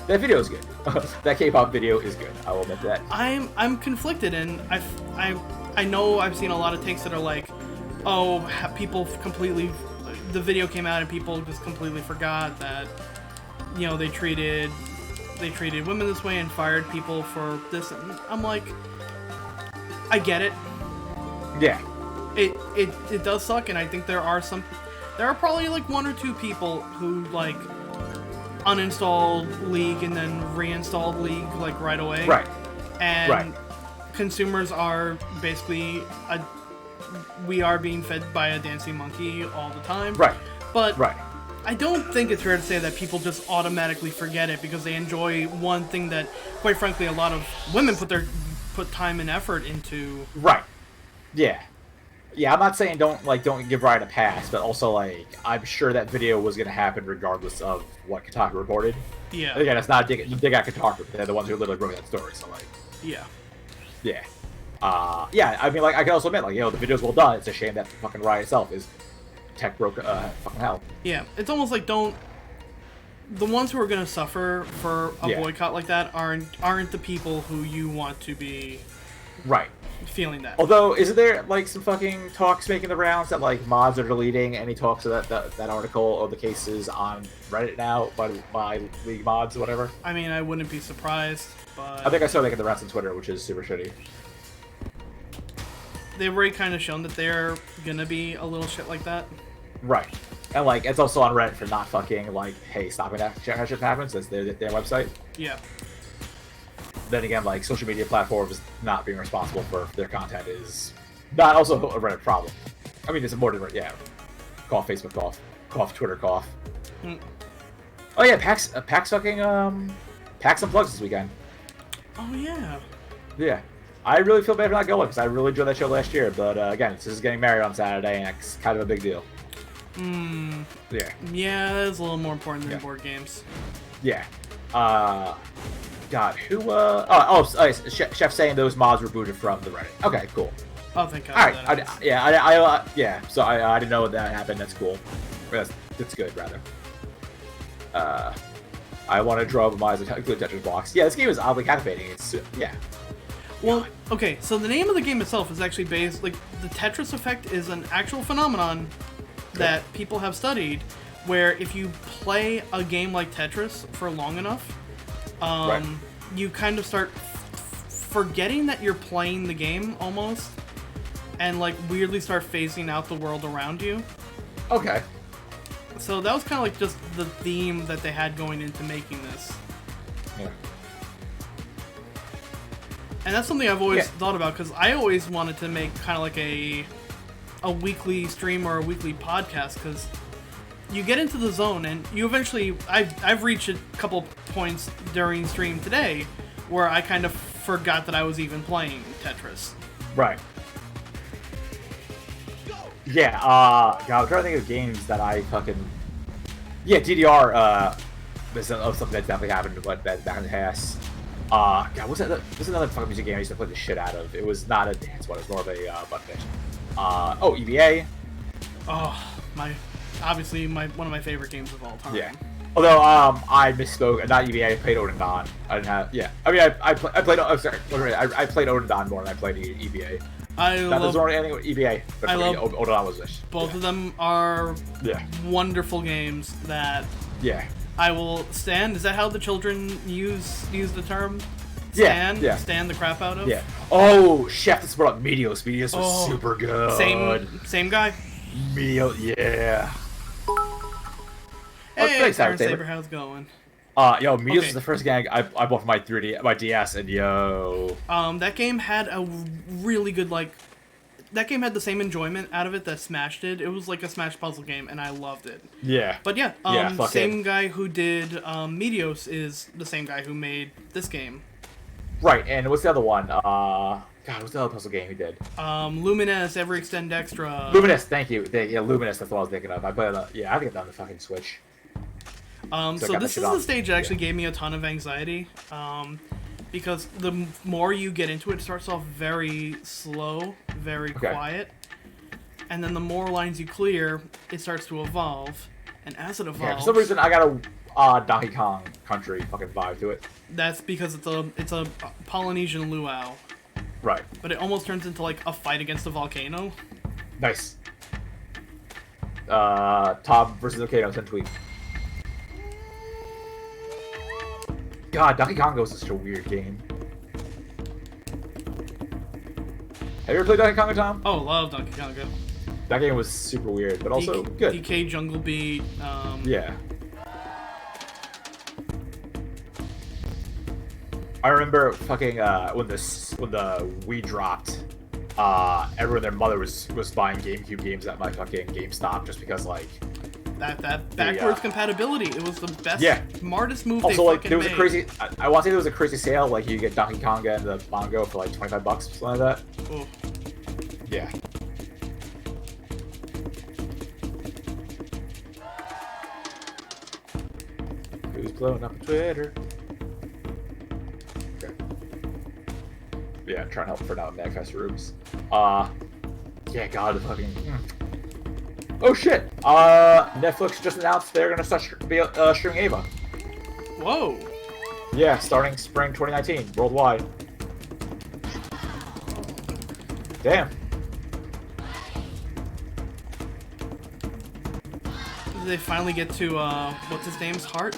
That video is good. That K-pop video is good. I will admit that. I'm conflicted, and I know I've seen a lot of takes that are like, oh, people completely. The video came out and people just completely forgot that, you know, they treated women this way and fired people for this. And I'm like, I get it. Yeah. It does suck, and I think there are probably like one or two people who like uninstalled League and then reinstalled League like right away. Right. And consumers are basically we are being fed by a dancing monkey all the time. Right. But I don't think it's fair to say that people just automatically forget it because they enjoy one thing that, quite frankly, a lot of women put time and effort into. Right. Yeah. Yeah, I'm not saying don't give Riot a pass, but also like I'm sure that video was gonna happen regardless of what Kotaku reported. Yeah. Again, it's not dig at Kotaku. They're the ones who literally wrote that story. So like. Yeah. Yeah. Yeah, I mean, like, I can also admit, like, you know, the video's well done. It's a shame that the fucking Riot itself is tech broke fucking hell. Yeah, it's almost like the ones who are gonna suffer for a boycott like that aren't the people who you want to be feeling that. Although, isn't there like some fucking talks making the rounds that like mods are deleting any talks of that article or the cases on Reddit now by League mods or whatever? I mean, I wouldn't be surprised, but I think I saw making the rounds on Twitter, which is super shitty. They've already kind of shown that they're gonna be a little shit like that. Right. And, like, it's also on Reddit for not fucking, like, hey, stopping that shit happens. That's their website. Yeah. Then again, like, social media platforms not being responsible for their content is not also a Reddit problem. I mean, it's more than, cough, Facebook cough, Twitter cough. Mm. Oh, yeah, PAX fucking, PAX Unplugged this weekend. Oh yeah. Yeah. I really feel bad for not going because I really enjoyed that show last year. But again, this is getting married on Saturday, and it's kind of a big deal. Yeah. Yeah, it's a little more important than board games. Yeah. God, who? Chef saying those mods were booted from the Reddit. Okay, cool. Oh, thank God. All right. Yeah. So I didn't know that happened. That's cool. That's good, rather. I want to draw up my good Tetris blocks. Yeah, this game is oddly captivating. It's yeah. Well, okay, so the name of the game itself is actually based, like, the Tetris effect is an actual phenomenon that people have studied, where if you play a game like Tetris for long enough, you kind of start forgetting that you're playing the game, almost, and, like, weirdly start phasing out the world around you. Okay. So that was kind of like just the theme that they had going into making this. Yeah. And that's something I've always thought about, because I always wanted to make kind of like a weekly stream or a weekly podcast, because you get into the zone and you eventually... I've reached a couple points during stream today where I kind of forgot that I was even playing Tetris. Right. Yeah, God, I'm trying to think of games that I fucking... Yeah, DDR, this is something that definitely happened, but that back in the past. God, what's that? What's another fucking music game I used to play the shit out of? It was not a dance one, it was more of a button fish. EVA. Oh, obviously one of my favorite games of all time. Yeah. Although, I misspoke, not EVA, I played Odin Dawn. I didn't have, yeah. I mean, I played, oh, sorry, I played Odin Dawn more than I played EVA. I love anything with EVA, but I love Odin Dawn was this. Both of them are wonderful games that I will stand. Is that how the children use the term? Stand? Yeah. Stand the crap out of? Yeah. Oh, Chef just brought up Meteos. Meteos was super good. Same guy? Meteos, yeah. Hey, Clarence Saber, how's it going? Meteos is the first game I bought for my DS, and that game had a really good, that game had the same enjoyment out of it that Smash did. It was like a Smash puzzle game, and I loved it. Yeah. But same guy who did Meteos is the same guy who made this game. Right, and what's the other one? What's the other puzzle game he did? Lumines, Ever Extend Extra. Lumines, thank you. Lumines, that's what I was thinking of. I played I think it's on the fucking Switch. So this is the stage that actually gave me a ton of anxiety, because the more you get into it, it starts off very slow, very quiet, and then the more lines you clear, it starts to evolve, and as it evolves... Yeah, for some reason, I got a Donkey Kong Country fucking vibe to it. That's because it's a Polynesian luau. Right. But it almost turns into, like, a fight against a volcano. Nice. Tom versus Volcano, send tweet. God, Donkey Kong is such a weird game. Have you ever played Donkey Kong, Tom? Oh, love Donkey Kong. That game was super weird, but also good. DK Jungle Beat. Yeah. I remember fucking when the Wii dropped, everyone and their mother was buying GameCube games at my fucking GameStop just because that backwards compatibility. It was the best, smartest move also, they fucking there was made. a crazy. I want to say there was a crazy sale. Like you get Donkey Konga and the Bongo for like $25 or something like that. Oh. Yeah. Who's blowing up Twitter? Okay. Yeah, trying to help for now Magfest rooms. Yeah, God, the fucking. Oh shit! Netflix just announced they're gonna start streaming Ava. Whoa! Yeah, starting spring 2019, worldwide. Damn. Did they finally get to, what's his name's heart?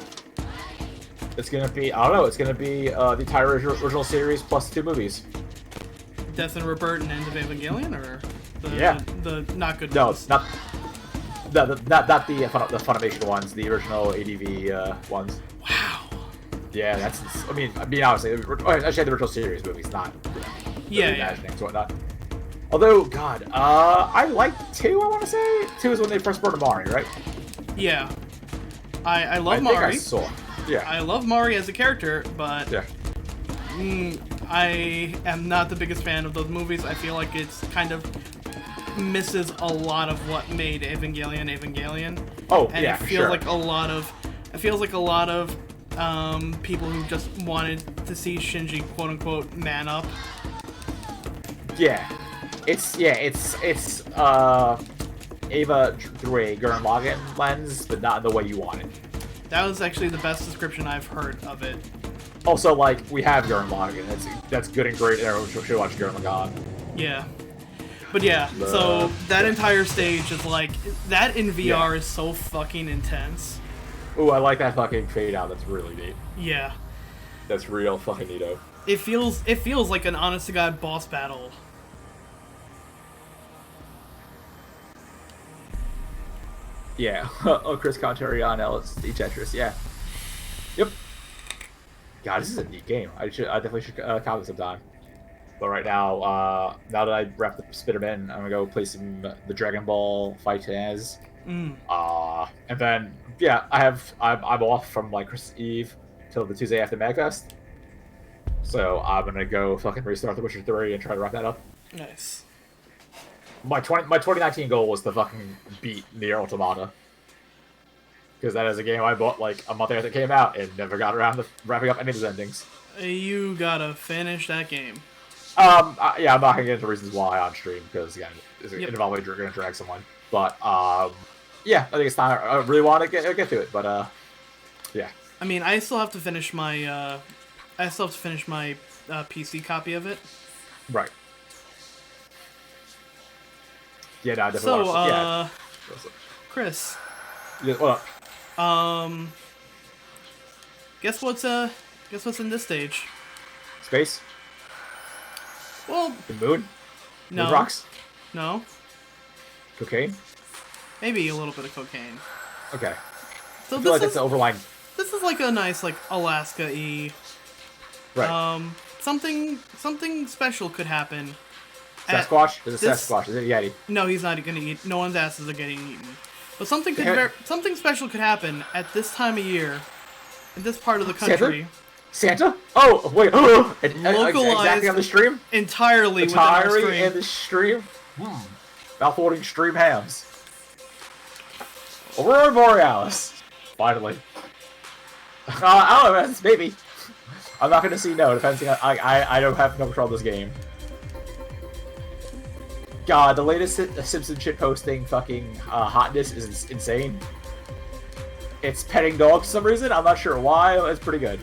It's gonna be, I don't know, it's gonna be the entire original series plus 2 movies. Death and Rebirth and End of Evangelion, or the not good ones? No, not the Funimation ones, the original ADV ones. Wow. Yeah, that's. I mean, honestly, I should have the original series movies, not imaginings and whatnot. Although, God, I liked 2. I want to say 2 is when they first brought Mari, right? Yeah. I love Mari. I saw. Yeah. I love Mari as a character, but I am not the biggest fan of those movies. I feel like it's kind of misses a lot of what made Evangelion. Oh, and yeah, it feels sure. like a lot of people who just wanted to see Shinji quote unquote man up. Yeah. It's Ava through a Gurren Lagann lens, but not in the way you want it. That was actually the best description I've heard of it. Also, like, we have Gurren Lagann. That's good and great, and everyone should watch Gurren Lagann. Yeah. But yeah, so that entire stage is like, that in VR is so fucking intense. Ooh, I like that fucking fade out. That's really neat. Yeah. That's real fucking neato. It feels like an honest to god boss battle. Yeah. Oh, Chris commentary on LSD Tetris. Yeah. Yep. God, this is a neat game. I definitely should copy it sometime. But right now, now that I wrapped the Spiderman, I'm gonna go play some the Dragon Ball Fight Timez. And then yeah, I'm off from like Christmas Eve till the Tuesday after Magfest. So I'm gonna go fucking restart The Witcher 3 and try to wrap that up. Nice. My 2019 goal was to fucking beat Nier Automata. Because that is a game I bought like a month after it came out and never got around to wrapping up any of the endings. You gotta finish that game. Yeah, I'm not gonna get into reasons why on stream because again, it's inevitably gonna drag someone. But yeah, I think it's time. I really want to get to it, but yeah. I mean, I still have to finish my PC copy of it. Right. Yeah, no, I definitely want to. Yeah. Chris. Yeah, what up? Guess what's in this stage? Space. Well, The moon. no. Moon rocks. No. Cocaine. Maybe a little bit of cocaine. Okay. So I feel like that's the overlying. This is like a nice like Alaska-y. Right. Something special could happen. Sasquatch? There's a Sasquatch. Is it a Yeti? No, he's not gonna eat. No one's asses are getting eaten. But something special could happen at this time of year, in this part of the country. Santa? Oh wait! Localized exactly on the stream. Entirely in the stream. Mouth-watering stream hams. Aurora Borealis. Finally. I don't know, man. Maybe. I'm not gonna say no. Depending on I don't have no control of this game. God, the latest Simpson shit posting fucking hotness is insane. It's petting dogs for some reason. I'm not sure why. It's pretty good.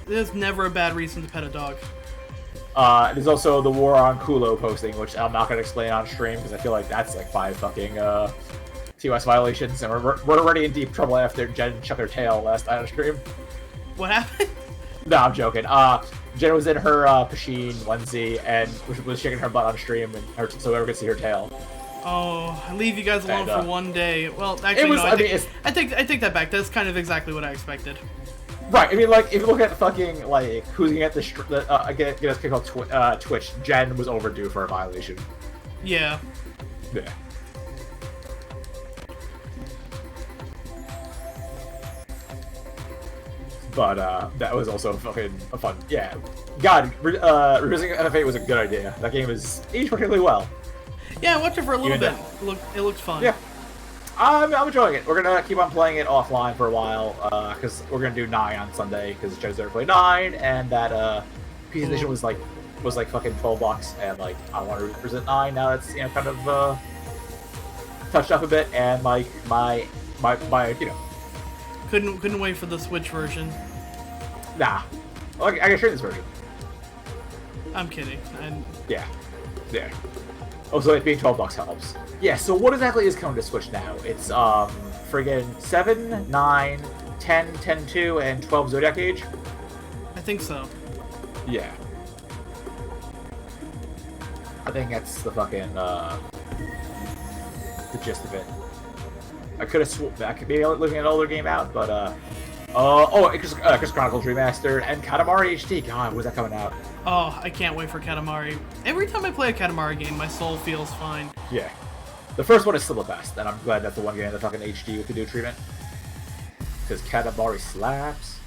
There's never a bad reason to pet a dog. There's also the War on Kulo posting, which I'm not gonna explain on stream because I feel like that's like 5 fucking TOS violations, and we're already in deep trouble after Jen chucked her tail last night on stream. What happened? No, I'm joking. Jen was in her Pasheen onesie and was shaking her butt on stream, and so everyone could see her tail. Oh, I leave you guys alone for one day. Well, actually, it was, no. I take that back. That's kind of exactly what I expected. Right. I mean, like, if you look at fucking like who's gonna get us kicked off Twitch, Jen was overdue for a violation. Yeah. Yeah. But that was also fucking a fun. Yeah. God, revisiting FF8 was a good idea. That game is aged particularly well. Yeah, I watched it for a little bit. It looked fun. Yeah. I'm enjoying it. We're gonna keep on playing it offline for a while, because we're gonna do 9 on Sunday, because Jen's never played 9, and that PC Edition was like fucking $12, and like I want to represent 9 now. It's kind of touched up a bit, and like my couldn't wait for the Switch version. Nah, I can show you this version. I'm kidding. Yeah. Also, it being $12 helps. Yeah, so what exactly is coming to Switch now? It's, friggin' 7, 9, 10, 10-2, and 12 Zodiac Age? I think so. Yeah. I think that's the fucking, the gist of it. I could have swooped back, maybe looking at an older game out, but, Chris Chronicles Remastered, and Katamari HD. God, when's that coming out? Oh, I can't wait for Katamari. Every time I play a Katamari game, my soul feels fine. Yeah. The first one is still the best, and I'm glad that's the one getting the fucking HD with the new treatment. Because Katamari slaps.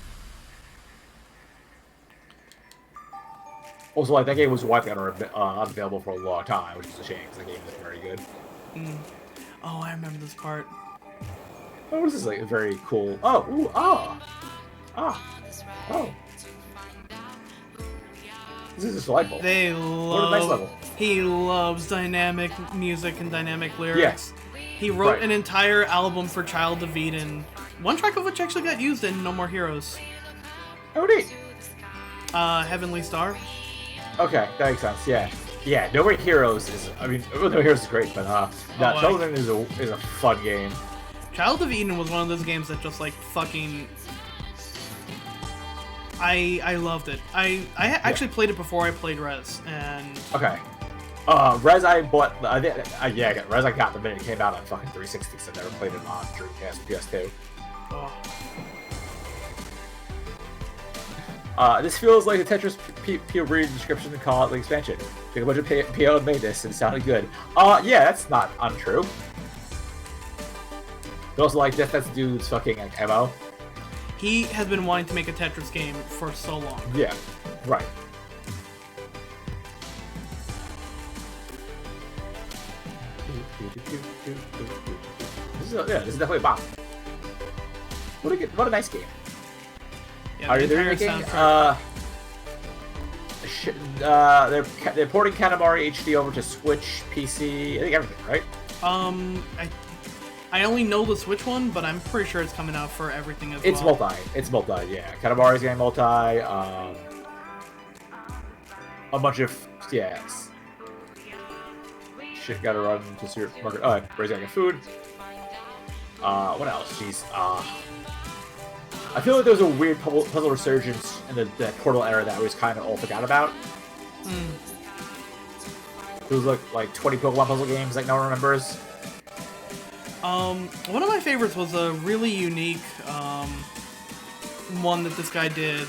Also, like that game was widely unavailable for a long time, which is a shame because the game is very good. Oh, I remember this part. Oh, what is this? Like very cool. Oh, ooh, oh. This is just delightful. What a nice level. He loves dynamic music and dynamic lyrics. Yeah. He wrote an entire album for Child of Eden, one track of which actually got used in No More Heroes. Oh, neat. Heavenly Star. Okay, that makes sense. Yeah, yeah. No More Heroes is. I mean, No More Heroes is great, but Child of Eden is a fun game. Child of Eden was one of those games that just like fucking. I loved it. I actually played it before I played Rez, and okay. Rez I bought. Rez I got the minute it came out on fucking 360, so I never played it on Dreamcast or PS2. This feels like a Tetris POV description and call it the expansion. Took a bunch of PO and made this, and it sounded good. Yeah, that's not untrue. But also, like, that's dude's fucking like, MO. He has been wanting to make a Tetris game for so long. Yeah, right. This is definitely a bop. What a nice game. Yeah, Are they making? They're porting Katamari HD over to Switch, PC, I think everything, right? I only know the Switch one, but I'm pretty sure it's coming out for everything as well. It's multi, yeah. Katamari's getting multi, a bunch of, shit gotta run to supermarket. Oh, Ray's gotta get food. What else? Jeez, I feel like there was a weird puzzle resurgence in the Portal era that was kind of all forgot about. There was like 20 Pokemon puzzle games like no one remembers. One of my favorites was a really unique one that this guy did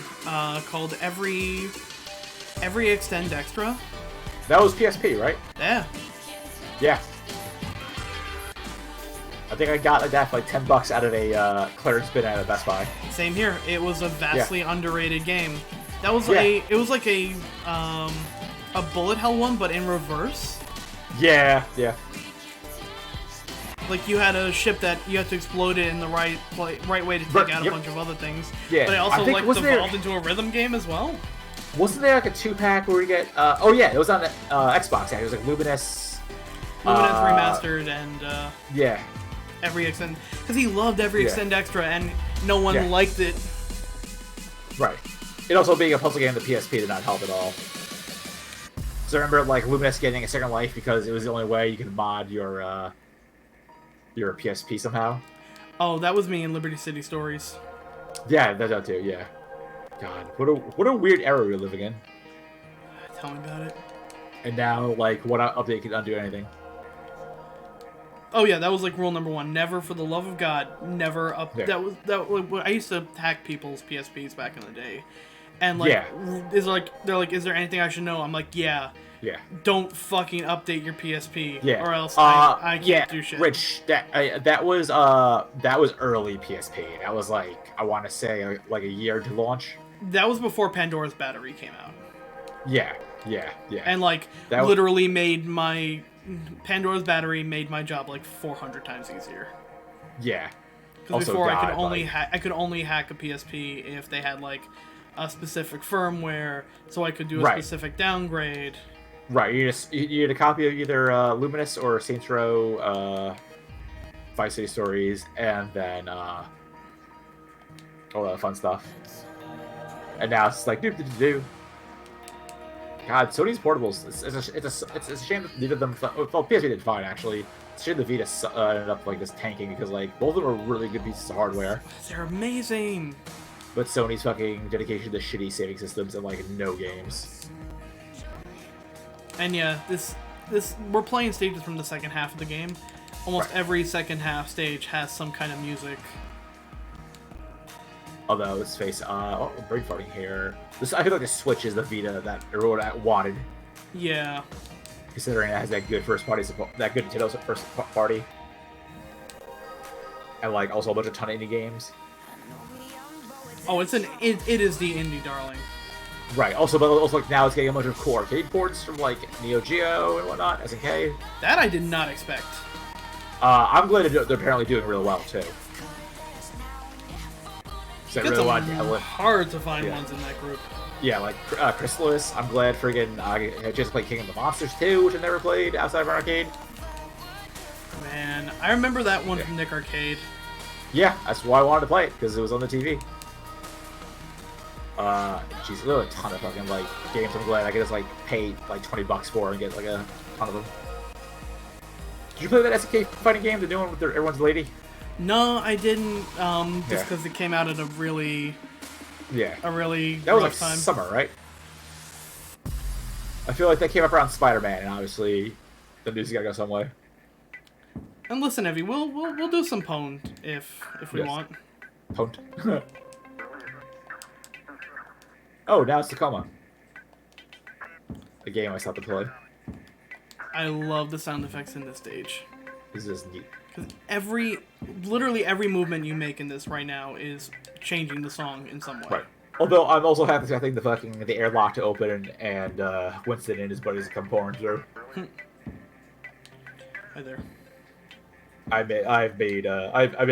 called Every Extend Extra. That was PSP, right? Yeah. Yeah. I think I got like that for like $10 out of a clearance bin at a Best Buy. Same here. It was a vastly underrated game. That was it was like a bullet hell one, but in reverse. Yeah. Like you had a ship that you had to explode it in the right way to take out a bunch of other things. Yeah. But it also like evolved into a rhythm game as well. Wasn't there like a 2-pack where you get? It was on the Xbox. Yeah, it was like Luminous Remastered and Every Extend, because he loved Every Extend Extra and no one liked it. Right. It also being a puzzle game, the PSP did not help at all. So I remember like Luminous getting a second life because it was the only way you could mod your PSP somehow. Oh, that was me in Liberty City Stories. Yeah, that too. Yeah. God, what a weird era we're living in. Tell me about it. And now, like, what update can undo anything? Oh yeah, that was like rule number 1. Never, for the love of God, never up. Yeah. I used to hack people's PSPs back in the day, and like, they're like, is there anything I should know? I'm like, yeah. Don't fucking update your PSP, or else I can't do shit. Rich, that was early PSP. That was like, I want to say like a year to launch. That was before Pandora's Battery came out. Yeah. And like, literally made my Pandora's Battery made my job like 400 times easier. Yeah. Because before I could only hack a PSP if they had like a specific firmware, so I could do a specific downgrade. Right. You need a copy of either Luminous or Saints Row, Vice City Stories, and then all that fun stuff. And now it's like do. God, Sony's portables. It's a shame that neither of them. Well, PSP did fine actually. It's a shame the Vita ended up like just tanking because like both of them are really good pieces of hardware. They're amazing. But Sony's fucking dedication to shitty saving systems and like no games. And yeah, this we're playing stages from the second half of the game. Almost every second half stage has some kind of music. Although, let's face, brain farting here. I feel like the Switch is the Vita that everyone wanted. Yeah. Considering it has that good first party support, that good Nintendo first party, and like also a bunch of ton of indie games. Oh, it is the indie darling. Right. Also, but also like now it's getting a bunch of cool arcade ports from like Neo Geo and whatnot, SNK. That I did not expect. I'm glad they're apparently doing really well too. So It's really wanted to hard to find ones in that group. Yeah, like Chrysalis. I'm glad friggin' I just played King of the Monsters 2, which I never played outside of an arcade. Man, I remember that one from Nick Arcade. Yeah, that's why I wanted to play it, because it was on the TV. Jeez, there are a ton of fucking like games. I'm glad I could just like pay like $20 for and get like a ton of them. Did you play that SNK fighting game they're doing with everyone's lady? No, I didn't. Just because it came out at a really that was like time. Summer, right? I feel like that came up around Spider-Man, and obviously the news gotta go some way. And listen, Evie, we'll do some pwned if we want. Pwned. Oh, now it's Tacoma. The game I stopped to play. I love the sound effects in this stage. This is neat. Because literally every movement you make in this right now is changing the song in some way. Right. Although I'm also happy to think the airlock to open and Winston and his buddies come pouring through. Hi there. I may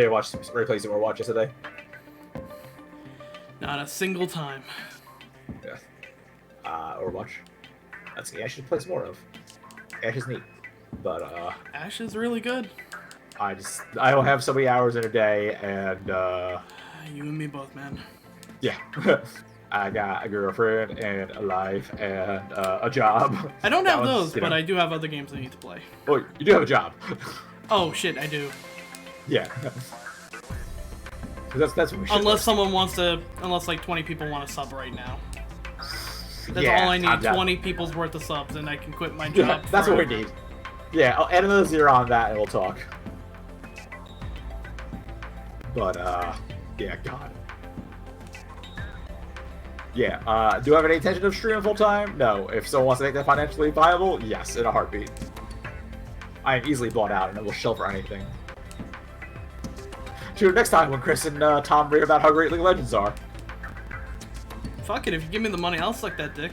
watch some replays that we're watching today. Not a single time. Yeah. Overwatch. That's the Ash should play some more of. Ash is neat, but Ash is really good. I don't have so many hours in a day, and you and me both, man. Yeah. I got a girlfriend and a life and a job. I don't have those, but I do have other games I need to play. Oh, you do have a job. Oh shit, I do. Yeah. That's what we should. Unless like 20 people want to sub right now. That's all I need. 20 people's worth of subs, and I can quit my job. That's what we need. Yeah, I'll add another 0 on that, and we'll talk. But yeah, God. Yeah, do I have any intention of streaming full time? No. If someone wants to make that financially viable, yes, in a heartbeat. I am easily bought out, and I will shell for anything. Tune next time when Chris and Tom read about how great League of Legends are. Fuck it, if you give me the money, I'll suck that dick.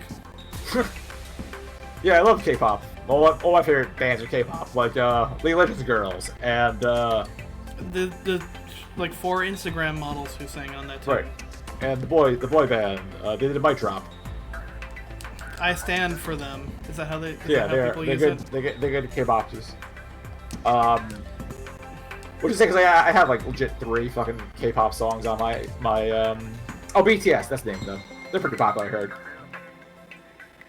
Yeah, I love K-pop. All my favorite bands are K-pop, like League of Legends girls and the like 4 Instagram models who sang on that too. Right. And the boy band, they did a mic drop. I stand for them. Is that how they? Yeah, they're good. They're good K-popers. What you say? Because I have like legit 3 fucking K-pop songs on my oh, BTS. That's the name though. They're pretty popular, I heard.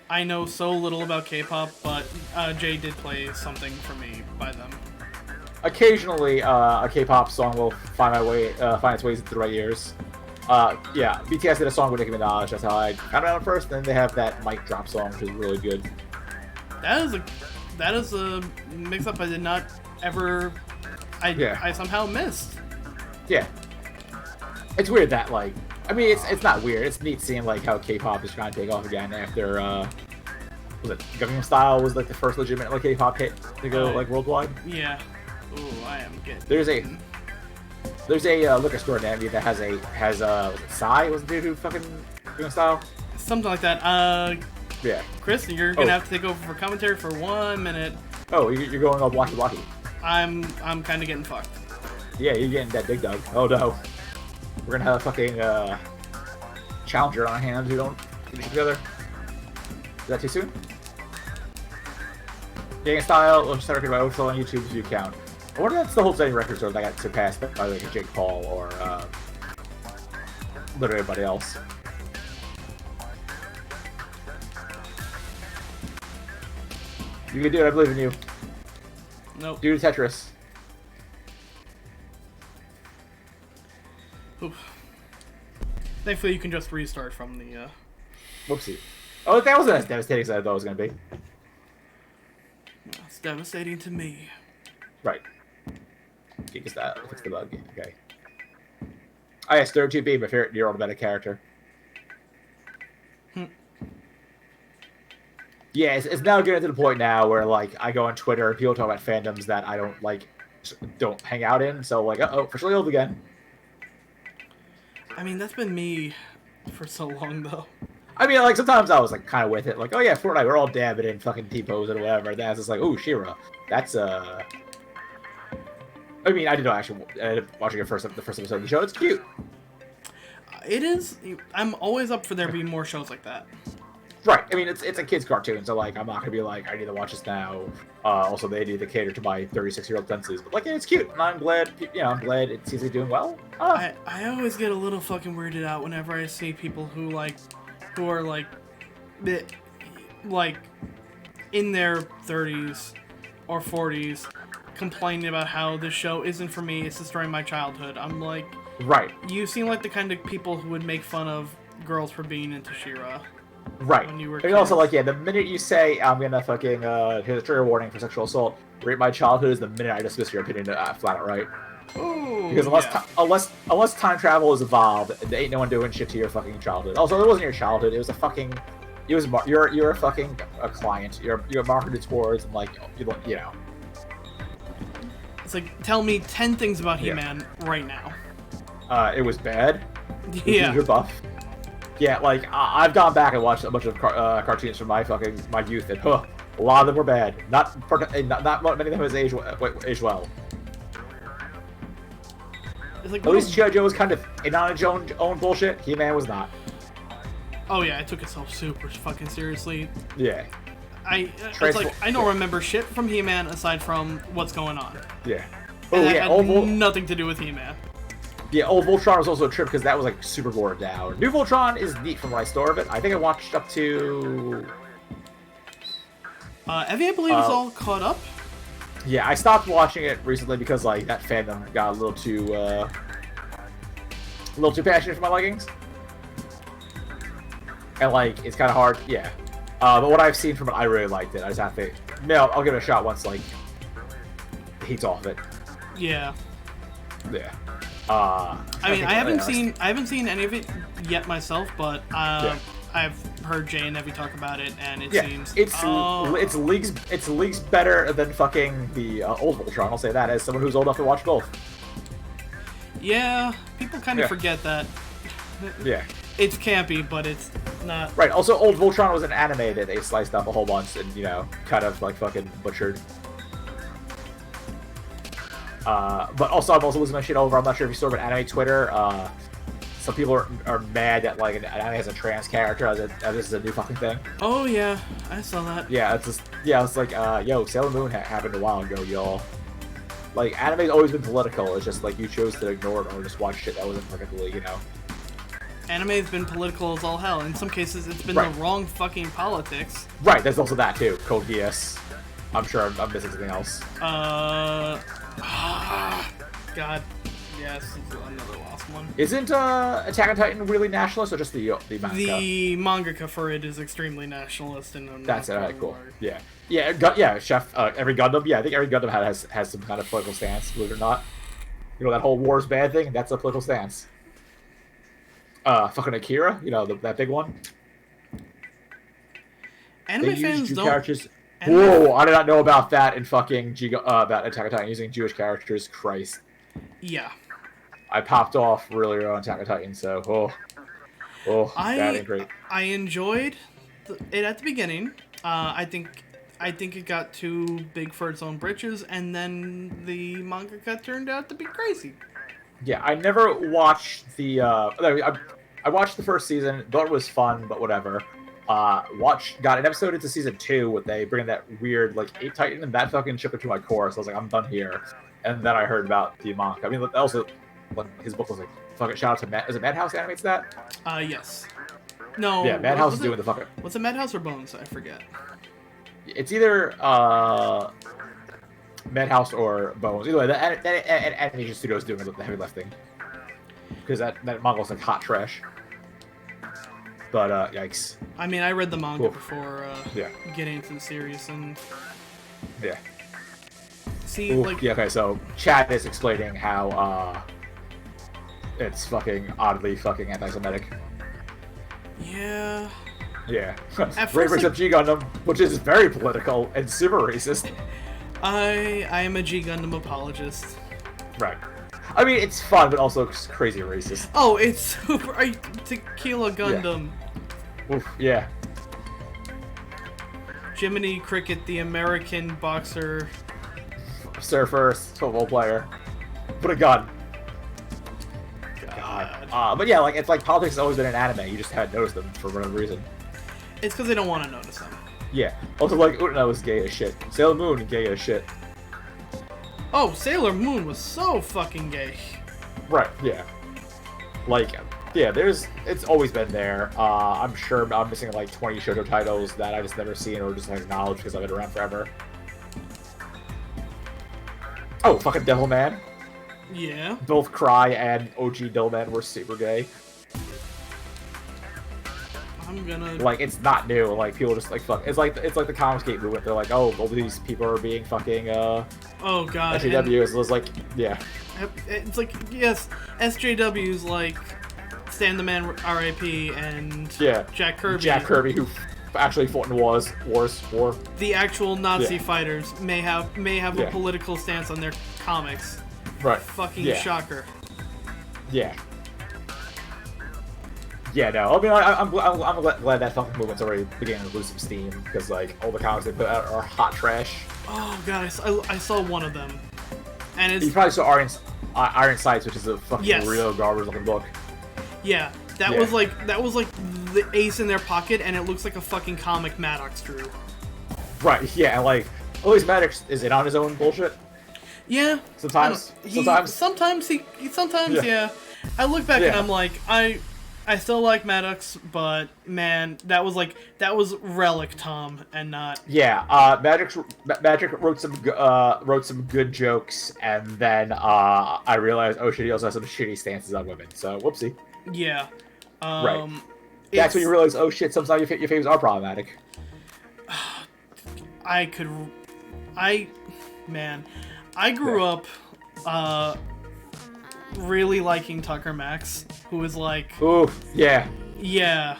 I know so little about K-pop, but Jay did play something for me by them. Occasionally, a K-pop song will find its way into the right ears. Yeah, BTS did a song with Nicki Minaj. That's how I found out first. Then they have that mic drop song, which is really good. That is a mix-up I did not ever. I somehow missed. Yeah, it's weird that like. I mean, it's not weird. It's neat seeing like how K-pop is trying to take off again after was it Gangnam Style was like the first legitimate like K-pop hit to go like worldwide. Yeah. Ooh, I am getting. There's a liquor store in Navy that has was it Psy was the dude who fucking Gangnam Style? Something like that. Yeah. Chris, you're gonna have to take over for commentary for 1 minute. Oh, you're going all blocky blocky. I'm kind of getting fucked. Yeah, you're getting that big dog. Oh no. We're gonna have a fucking challenger on our hands who don't get together. Is that too soon? Gangnam Style, let's start talking about overflow on YouTube if you count. I wonder if that still holds any records or that got surpassed by like Jake Paul or literally everybody else. You can do it, I believe in you. Nope. Do Tetris. Oof. Thankfully, you can just restart from the. Whoopsie. Oh, that wasn't as devastating as I thought it was going to be. It's devastating to me. Right. Fix the bug. Okay. Oh yeah, Stir 2B, my favorite Nier Automata character. Yeah, it's now getting to the point now where like I go on Twitter and people talk about fandoms that I don't hang out in. So like, officially old again. I mean, that's been me for so long though. I mean, like, sometimes I was, like, kind of with it. Like, oh, yeah, Fortnite, we're all dabbing in fucking T-pose and whatever. That's just like, oh, She-Ra. That's, I mean, I did not actually end up watching the first episode of the show. It's cute. It is. I'm always up for there being more shows like that. Right. I mean, it's a kid's cartoon, so, like, I'm not going to be like, I need to watch this now. Also, they need to cater to my 36-year-old senses. But, like, it's cute, and I'm glad, I'm glad it seems to be doing well. I always get a little fucking weirded out whenever I see people who are, like, in their 30s or 40s complaining about how this show isn't for me, it's destroying my childhood. I'm like... Right. You seem like the kind of people who would make fun of girls for being into She-Ra. Right. When you were and also, like, yeah, the minute you say, I'm gonna fucking, here's a trigger warning for sexual assault, rape my childhood is the minute I dismiss your opinion flat out right. Ooh, because unless time travel is evolved, there ain't no one doing shit to your fucking childhood. Also, it wasn't your childhood, it was a fucking... You're a fucking client. You're marketed towards, and, like, you know. It's like, tell me 10 things about He-Man right now. It was bad. Yeah. You're buff. Yeah, like, I've gone back and watched a bunch of cartoons from my youth, and a lot of them were bad. Not many of them has aged well. It's like, at least G.I. Joe was kind of on its own bullshit. He-Man was not. Oh yeah, it took itself super fucking seriously. Yeah. It's like, I don't remember shit from He-Man aside from what's going on. Yeah. And that had nothing to do with He-Man. Yeah, old Voltron was also a trip because that was, like, super watered down. New Voltron is neat from what I saw of it. I think I watched up to... Evie, I believe, is all caught up. Yeah, I stopped watching it recently because, like, that fandom got a little too passionate for my liking. And, like, it's kind of hard, yeah. But what I've seen from it, I really liked it. I just have to... No, I'll give it a shot once, like, the heat's off it. Yeah. Yeah. I mean, I haven't seen any of it yet myself, but I've heard Jay and Evie talk about it, and it seems it's leagues better than fucking the old Voltron. I'll say that as someone who's old enough to watch both. Yeah, people kind of forget that. Yeah. It's campy, but it's not. Right. Also, old Voltron was an anime that they sliced up a whole bunch and, kind of, like, fucking butchered. But also, I'm also losing my shit over. I'm not sure if you saw it on anime Twitter. Some people are mad that, like, an anime has a trans character as this is a new fucking thing. Oh yeah, I saw that. Yeah, it's like, yo, Sailor Moon happened a while ago, y'all. Like, anime's always been political. It's just like you chose to ignore it or just watch shit that wasn't particularly, Anime's been political as all hell. In some cases, it's been the wrong fucking politics. Right. There's also that too. Code Geass. I'm sure I'm missing something else. God. Yes, it's another lost one. Isn't Attack on Titan really nationalist, or just the manga? The mangaka for it is extremely nationalist, and that's it. Alright, cool. Yeah, Chef. Every Gundam. Yeah, I think every Gundam has some kind of political stance. Believe it or not, that whole war's bad thing. That's a political stance. Fucking Akira. That big one. Anime fans don't. Characters. Whoa! I did not know about that in fucking about Attack on Titan using Jewish characters. Christ. Yeah. I popped off really early on Attack on Titan, so that ain't great. I enjoyed it at the beginning. I think it got too big for its own britches, and then the mangaka turned out to be crazy. Yeah, I never watched the. I watched the first season. Thought it was fun, but whatever. Got an episode into season 2 where they bring in that weird, like, Ape Titan, and that fucking shook it to my core. So I was like, I'm done here. And then I heard about the manga. I mean, also, his book was like, fucking shout out to is it Madhouse animates that? Yes. No. Yeah, Madhouse is doing the fucking. What's it, Madhouse or Bones? I forget. It's either Madhouse or Bones. Either way, the animation studio is doing the heavy lifting. Because that manga's like hot trash. But, yikes. I mean, I read the manga before getting into the series, and... Yeah. See, like... Yeah, okay, so Chad is explaining how, it's fucking oddly fucking anti-Semitic. Yeah... Yeah. At Ray first, brings up G Gundam, which is very political and super racist. I am a G Gundam apologist. Right. I mean, it's fun, but also crazy racist. Oh, it's super... Tequila Gundam. Oof, yeah. Jiminy Cricket, the American boxer. Surfer, football player. But a gun. God. But yeah, like it's like politics has always been an anime. You just haven't noticed them for whatever reason. It's because they don't want to notice them. Yeah. Also, like Utena was gay as shit. Sailor Moon gay as shit. Oh, Sailor Moon was so fucking gay. Right. Yeah. Like, yeah. It's always been there. I'm sure I'm missing like 20 shoujo titles that I just never seen or just like acknowledged because I've been around forever. Oh, fucking Devilman. Yeah. Both Cry and OG Devilman were super gay. I'm gonna... Like, it's not new. Like, people just, like, fuck. It's like the Comicsgate movement. They're like, oh, all these people are being fucking, Oh, God. SJWs. It was like, yeah. It's like, yes, SJWs, like, Stan the Man R.I.P. and Yeah. Jack Kirby. Jack Kirby, who actually fought in war. The actual Nazi fighters may have a Yeah. political stance on their comics. Right. Fucking shocker. Yeah. Yeah, no. I mean, I'm glad that fucking movement's already beginning to lose some steam because, like, all the comics they put out are hot trash. Oh god, I saw one of them, and it's... You probably saw Iron Sights, which is a fucking real garbage-looking book. Yeah, that was like the ace in their pocket, and it looks like a fucking comic Maddox drew. Right. Yeah, and like, at least Maddox is in on his own bullshit. Yeah. Sometimes. Yeah. I look back and I'm like, I still like Maddox, but man, that was Relic Tom and not... Yeah, Magic wrote some good jokes, and then I realized, oh shit, he also has some shitty stances on women. So whoopsie. Yeah. Right. That's when you realize, oh shit, sometimes your favorites are problematic. I grew up really liking Tucker Max, who was like... Ooh, yeah. Yeah.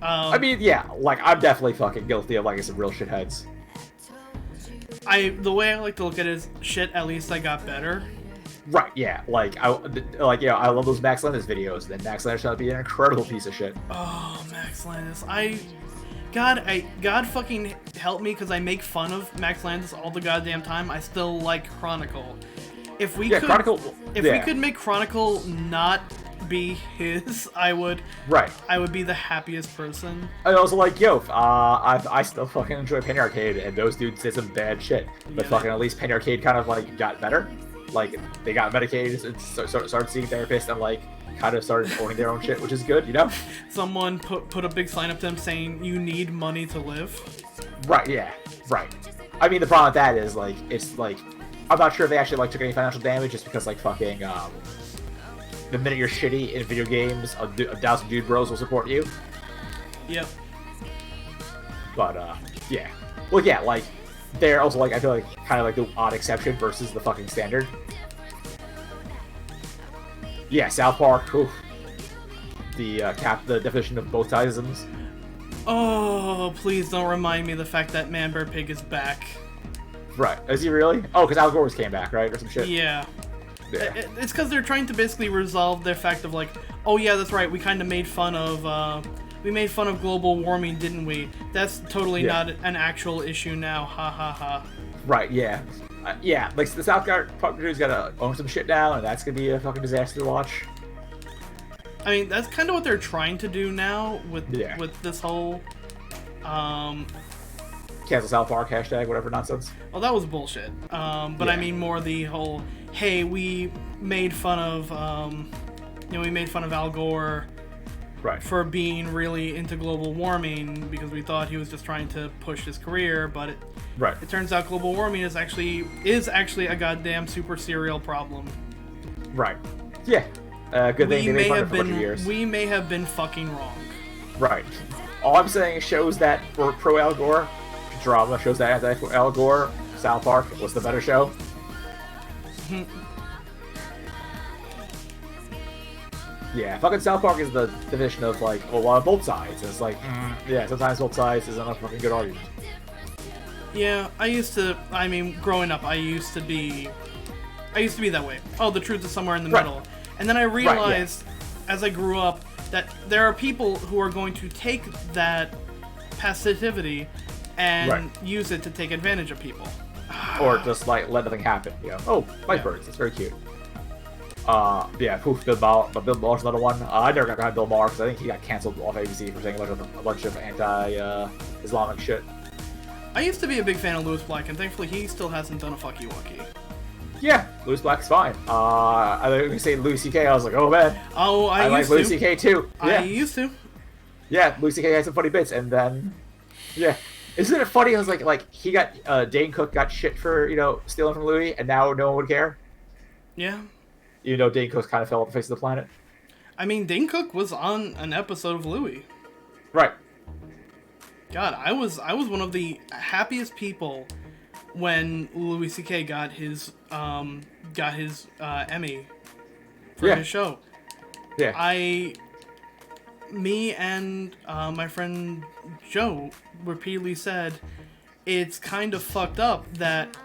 I mean, yeah, like, I'm definitely fucking guilty of liking some real shitheads. The way I like to look at it is, shit, at least I got better. Right, yeah, I love those Max Landis videos, then Max Landis turned out to be an incredible piece of shit. Oh, Max Landis, God fucking help me, because I make fun of Max Landis all the goddamn time. I still like Chronicle. If we could make Chronicle not be his, I would be the happiest person. I also like, I still fucking enjoy Penny Arcade, and those dudes did some bad shit. But fucking at least Penny Arcade kind of like got better. Like, they got medicated and started seeing therapists and like kind of started owning their own shit, which is good, you know? Someone put a big sign up to them saying, you need money to live. Right, yeah, right. I mean, the problem with that is, like, it's like, I'm not sure if they actually like took any financial damage just because, like, fucking, the minute you're shitty in video games, a thousand dude bros will support you. Yep. But, yeah. Well, yeah, like, they're also, like, I feel like kind of like the odd exception versus the fucking standard. Yeah, South Park, oof. The definition of both isms. Oh, please don't remind me the fact that Man Bear Pig is back. Right. Is he really? Oh, because Al Gore's came back, right? Or some shit? Yeah. It's because they're trying to basically resolve their fact of like, oh yeah, that's right, we kind of made fun of, global warming, didn't we? That's totally not an actual issue now, ha ha ha. Right, yeah. Yeah, like, the South Park dude's gotta own some shit now, and that's gonna be a fucking disaster to watch. I mean, that's kind of what they're trying to do now with this whole, Cancel South Park, hashtag, whatever nonsense. Well, that was bullshit. But I mean more the whole, hey, we made fun of Al Gore for being really into global warming because we thought he was just trying to push his career, but it turns out global warming is actually a goddamn super serial problem. Right. Yeah. Good thing they made fun of it for a bunch of years. We may have been fucking wrong. Right. All I'm saying is shows that were pro Al Gore, drama shows that anti Al Gore, South Park was the better show. Yeah, fucking South Park is the division of like, both sides. It's like, yeah, sometimes both sides isn't a fucking good argument. Yeah, growing up, I used to be that way. Oh, the truth is somewhere in the middle. And then I realized, as I grew up, that there are people who are going to take that passivity and use it to take advantage of people. Or just like let nothing happen. You know, oh, white birds, it's very cute. Yeah, poof, Bill Maher's another one. I never got behind Bill Maher because I think he got canceled off ABC for saying a bunch of anti-Islamic shit. I used to be a big fan of Louis Black, and thankfully he still hasn't done a fucky wucky. Yeah, Louis Black's fine. I was gonna say Louis C.K. I was like, oh man. Oh, I like used to. Louis C.K. too. Yeah. I used to. Yeah, Louis C.K. had some funny bits, and then, yeah. Isn't it funny? I was like he got Dane Cook got shit for stealing from Louis, and now no one would care. Yeah. Dane Cook kind of fell off the face of the planet. I mean, Dane Cook was on an episode of Louis. Right. God, I was one of the happiest people when Louis C.K. got his Emmy for his show. Yeah. Me and my friend Joe repeatedly said it's kind of fucked up that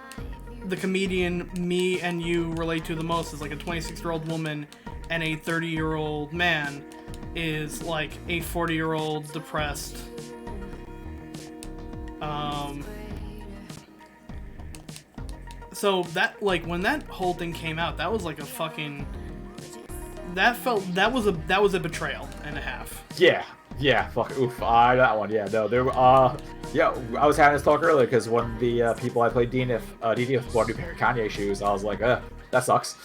the comedian me and you relate to the most is like a 26-year-old woman, and a 30-year-old man is like a 40-year-old depressed. So that, like, when that whole thing came out, that was like a fucking... That was a betrayal and a half. Yeah, fuck, oof, that one, yeah, no, there, yeah, I was having this talk earlier, because when the people I played DD with bought a new pair of Kanye shoes, I was like, that sucks.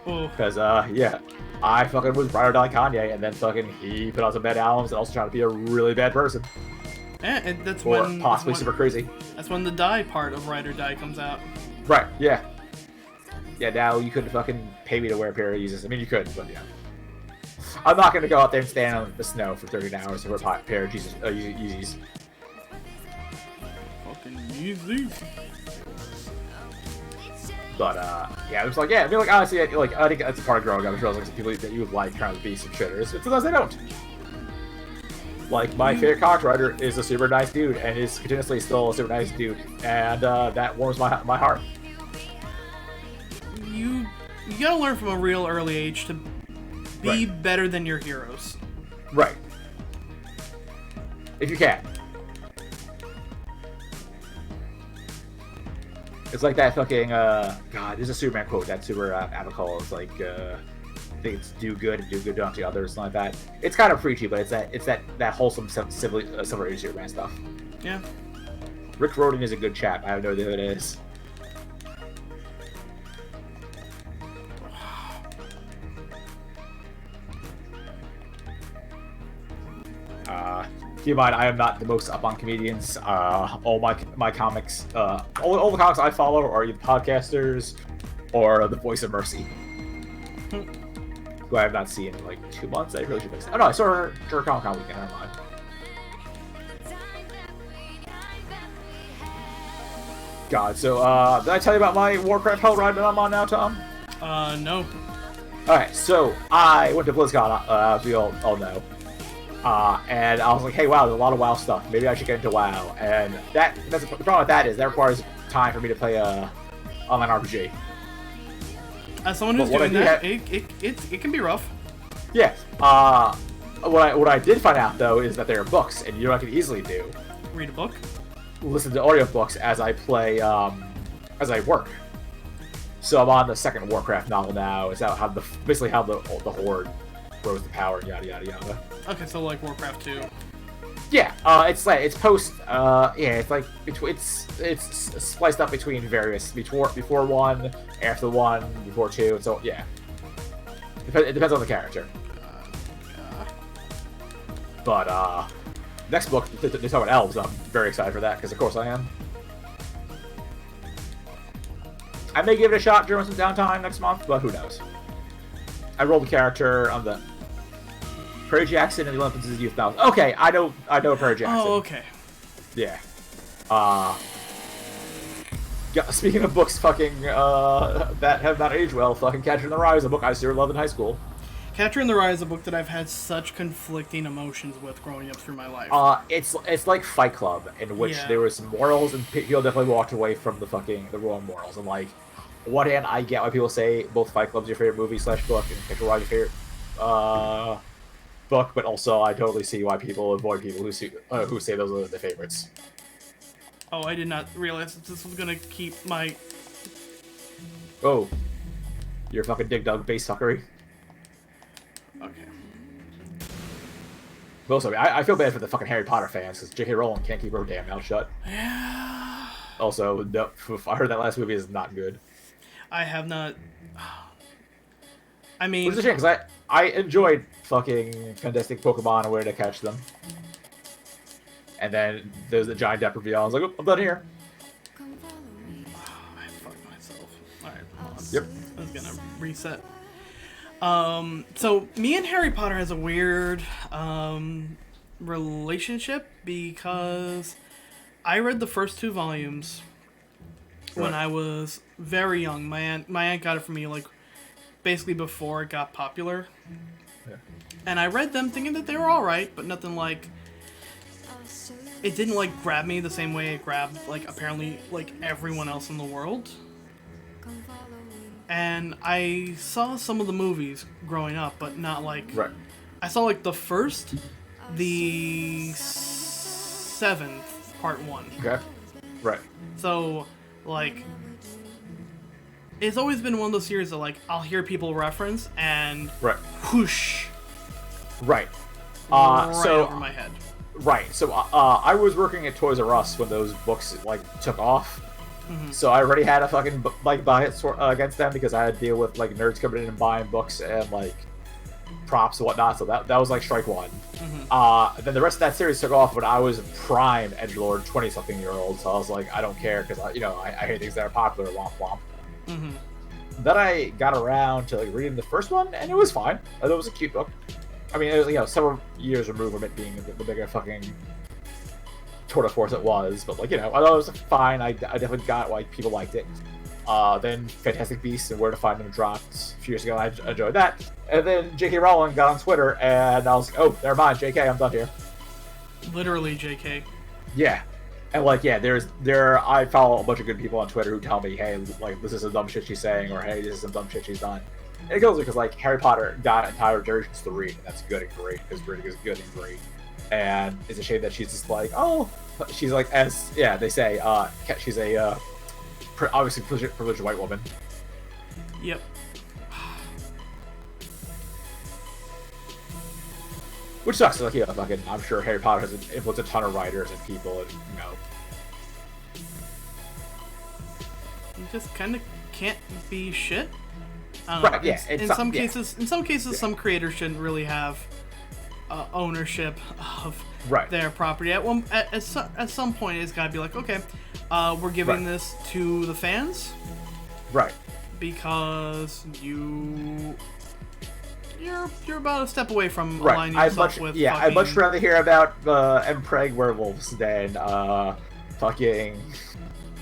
Because, yeah, I fucking was ride or die Kanye, and then fucking he put out some bad albums, and also trying to be a really bad person. Yeah, and that's or when... possibly super crazy. That's when the die part of Ride or Die comes out. Right, yeah. Yeah, now you couldn't fucking pay me to wear a pair of Yeezys. I mean, you could, but yeah. I'm not gonna go out there and stand on the snow for 30 hours to wear a pair of Yeezys. Fucking Yeezys. But yeah, it was like, yeah, I mean, like, honestly, I think that's a part of growing up. I'm sure like some people that you would like trying to be some shitters. It's sometimes they don't. Like, my favorite cox rider is a super nice dude, and is continuously still a super nice dude, and that warms my heart. You gotta learn from a real early age to be better than your heroes. Right. If you can. It's like that fucking, God, there's a Superman quote that super Abacal is like, I think it's do good and do good unto others, something like that. It's kind of preachy, but it's that wholesome Silver Age Superman stuff. Yeah. Rick Rodin is a good chap. I have no idea who it is. Keep in mind, I am not the most up on comedians. All my comics, all the comics I follow are either podcasters or The Voice of Mercy, who I have not seen in like 2 months. I really should fix it. Oh no, I saw her during Comic-Con weekend. Never mind. God, so did I tell you about my Warcraft hell ride that I'm on now, Tom? No. Alright, so I went to BlizzCon, as we all know. And I was like, hey, wow, there's a lot of WoW stuff. Maybe I should get into WoW. And that's the problem with that is that requires time for me to play a online RPG. As someone who's doing that, it can be rough. Yeah. What I did find out though is that there are books, and you know what I can easily do? Read a book. Listen to audiobooks as I play, as I work. So I'm on the second Warcraft novel now. It's how basically how the Horde grows the power, yada yada yada. Okay, so like Warcraft 2. Yeah, it's post. Yeah, it's like it's spliced up between various before one, after one, before two. So yeah, it depends on the character. But next book they talk about elves. I'm very excited for that because of course I am. I may give it a shot during some downtime next month, but who knows? I rolled the character on the Perry Jackson and the Olympics is Youth Now. Okay, I know Perry Jackson. Oh, okay. Yeah. Speaking of books fucking that have not aged well, fucking Catcher in the Rye is a book I used to love in high school. Catcher in the Rye is a book that I've had such conflicting emotions with growing up through my life. It's like Fight Club, in which there was some morals, and people definitely walked away from the wrong morals. And like, on one hand, I get why people say both Fight Club's your favorite movie / book, and Catcher in the Rye's your favorite book, but also I totally see why people avoid people who say those are their favorites. Oh, I did not realize that this was gonna keep my... Oh. You're fucking Dig Dug base fuckery. Okay. But also, I feel bad for the fucking Harry Potter fans, because J.K. Rowling can't keep her damn mouth shut. Yeah. Also, no, I heard that last movie is not good. I have not... I mean... Which is a shame, because I enjoyed fucking Fantastic Pokemon and Where to Catch Them. And then there's the giant depth reveal. I was like, oh, I'm done here. I fucked myself. Alright, hold on. Yep. I was gonna reset. So me and Harry Potter has a weird relationship because I read the first 2 volumes when I was very young. My aunt got it for me like basically before it got popular. Yeah. And I read them thinking that they were alright, but nothing like... It didn't like grab me the same way it grabbed like apparently like everyone else in the world. And I saw some of the movies growing up, but not like... Right. I saw like the first, the 7th, part 1. Okay. Right. So, like... It's always been one of those series that like, I'll hear people reference and... Right. Whoosh! Right. Right so, over my head. Right. So, I was working at Toys R Us when those books, like, took off. Mm-hmm. So I already had a fucking like bias against them because I had to deal with like nerds coming in and buying books and like props and whatnot. So that was like strike one. Mm-hmm. Then the rest of that series took off when I was prime edgelord 20-something-year-old. So I was like, I don't care because I hate things that are popular. Womp womp. Mm-hmm. Then I got around to like reading the first one and it was fine. It was a cute book. I mean, it was, several years removed from it being the bigger fucking tour de force it was, but like I thought it was fine. I definitely got why people liked it. Then Fantastic Beasts and Where to Find Them dropped a few years ago. And I enjoyed that. And then J.K. Rowling got on Twitter, and I was like, oh, never mind, J.K. I'm done here. Literally, J.K. Yeah, and like I follow a bunch of good people on Twitter who tell me, hey, like this is some dumb shit she's saying, or hey, this is some dumb shit she's done. And it goes because like Harry Potter got entire generations to read, and that's good and great because reading is good and great. And it's a shame that she's just like, oh, she's like, as they say, she's a obviously privileged white woman. Yep. Which sucks. Like, fucking, I'm sure Harry Potter has influenced a ton of writers and people, and You just kind of can't be shit. I don't right? know. Yeah. In some cases, some creators shouldn't really have ownership of their property. At some point, it's got to be like, okay, we're giving this to the fans, right? Because you're about a step away from aligning yourself with. Yeah, fucking... I'd much rather hear about Mpreg werewolves than fucking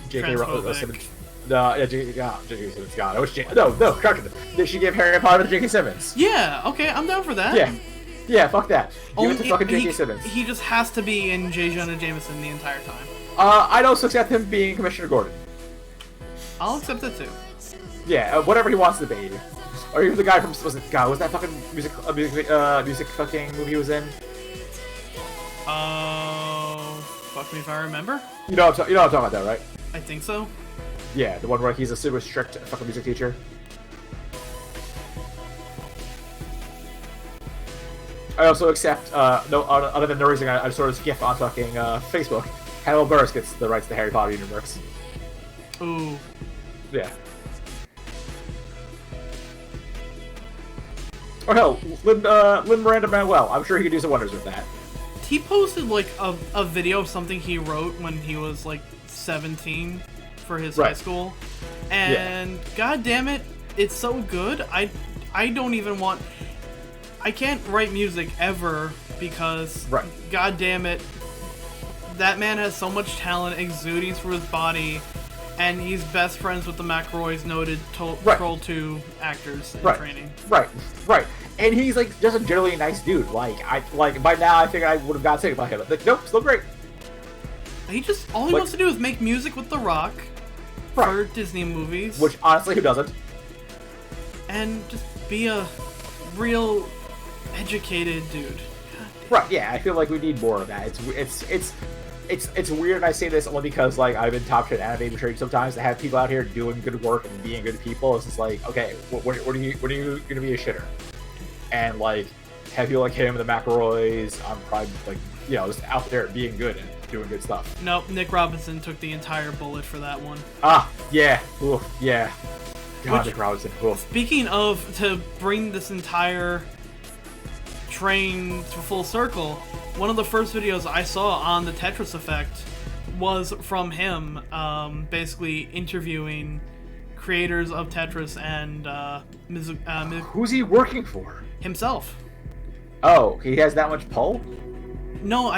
J.K. Rowling. J.K. Simmons. God, I wish no. Did she give Harry Potter to J.K. Simmons? Yeah. Okay, I'm down for that. Yeah, fuck that. Give it to fucking J.K. Simmons. He just has to be in J. Jonah Jameson the entire time. I'd also accept him being Commissioner Gordon. I'll accept it too. Yeah, whatever he wants to be. Or even the guy from was that fucking music fucking movie he was in? Fuck me if I remember. You know what I'm talking about that, right? I think so. Yeah, the one where he's a super strict fucking music teacher. I also accept, other than the reason I saw this GIF on fucking Facebook, Hannibal Buress gets the rights to the Harry Potter universe. Ooh. Yeah. Or hell, Lin Miranda Manuel. I'm sure he could do some wonders with that. He posted like a video of something he wrote when he was like 17 for his high school, and god damn it, it's so good. I don't even want. I can't write music ever because god damn it, that man has so much talent exuding through his body, and he's best friends with the McRoys, noted Troll 2 actors in training. Right. And he's like just a generally nice dude. Like by now I figured I would have got sick about him. Like, nope, still great. He just all he wants to do is make music with The Rock for Disney movies. Which honestly, who doesn't? And just be a real educated dude. Right, yeah, I feel like we need more of that. It's weird, and I say this only because, like, I've been top shit anime trading sometimes to have people out here doing good work and being good people. It's just like, okay, when are you gonna be a shitter? And, like, have people like him, the McElroys, I'm probably, like, you know, just out there being good and doing good stuff. Nope, Nick Robinson took the entire bullet for that one. Ah, yeah, ooh, yeah. God, Nick Robinson, ooh. Speaking of, to bring this entire train to full circle, one of the first videos I saw on the Tetris effect was from him, basically interviewing creators of Tetris and who's he working for? Himself. Oh, he has that much pull? No,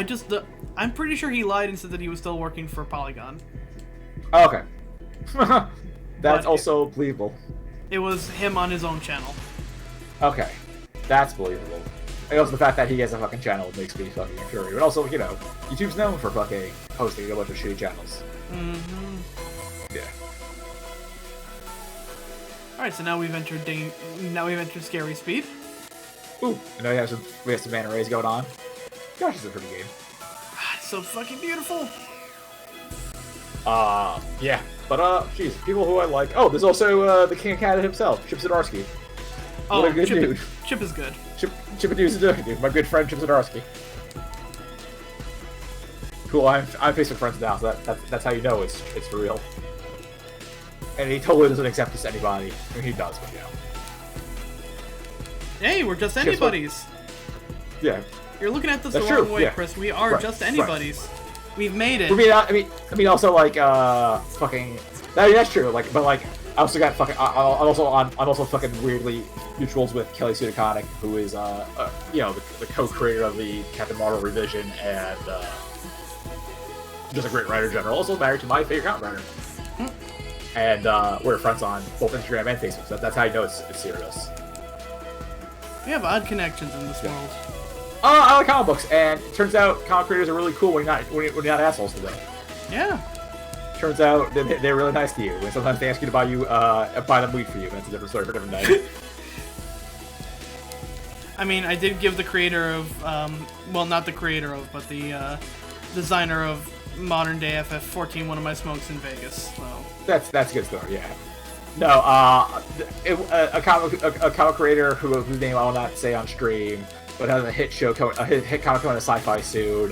I'm pretty sure he lied and said that he was still working for Polygon. Oh, okay. That's also believable. It was him on his own channel. Okay. That's believable. And also the fact that he has a fucking channel makes me fucking infuriated. But also, you know, YouTube's known for fucking hosting a bunch of shitty channels. Mm-hmm. Yeah. Alright, so now we've entered Scary Speed. Ooh, and now we have some mana rays going on. Gosh, it's a pretty game. It's so fucking beautiful. Yeah. But, jeez, people who I like. Oh, there's also, the King of Canada himself, Chip Zdarsky. Oh, what a good dude. Chip is good. Chip Zdarsky, my good friend Chip Zdarsky. Cool, I'm Facebook friends now, so that's how you know it's for real. And he totally doesn't accept just anybody. I mean, he does, but you know. Hey, we're just anybody's. Yeah. You're looking at this That's the wrong true, way, yeah. Chris. We are just anybody's. Right. We've made it. I mean, also like fucking. I mean, that's true. Like, but like, I also got fucking. I'm also fucking weirdly mutuals with Kelly Sue DeConnick, who is you know, the co-creator of the Captain Marvel revision and just a great writer in general. Also married to my favorite comic writer. And we're friends on both Instagram and Facebook. So that's how you know it's serious. We have odd connections in this world. I like comic books, and it turns out comic creators are really cool when you're not assholes to them. Yeah. Turns out they're really nice to you, and sometimes they ask you to buy them weed for you. That's a different story for a different day. I mean, I did give the creator of, well, not the creator of, but the designer of modern day FF14 one of my smokes in Vegas. So. That's a good story, yeah. No, a comic creator whose name I will not say on stream, but has a hit comic coming to sci-fi soon.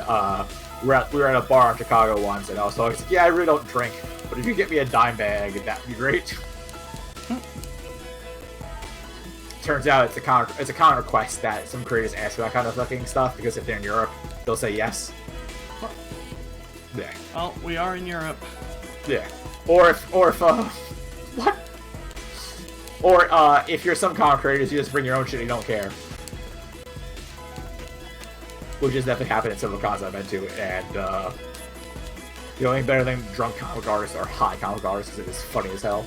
We were at a bar in Chicago once, and I was like, yeah, I really don't drink, but if you get me a dime bag, that'd be great. Turns out it's a common request that some creators ask for that kind of fucking stuff, because if they're in Europe, they'll say yes. Yeah. Well, we are in Europe. Yeah. Or if what? Or if you're some comic creators, you just bring your own shit and you don't care. Which has definitely happened in several cons I've been to, and the only thing better than drunk comic artists are high comic artists, because it is funny as hell.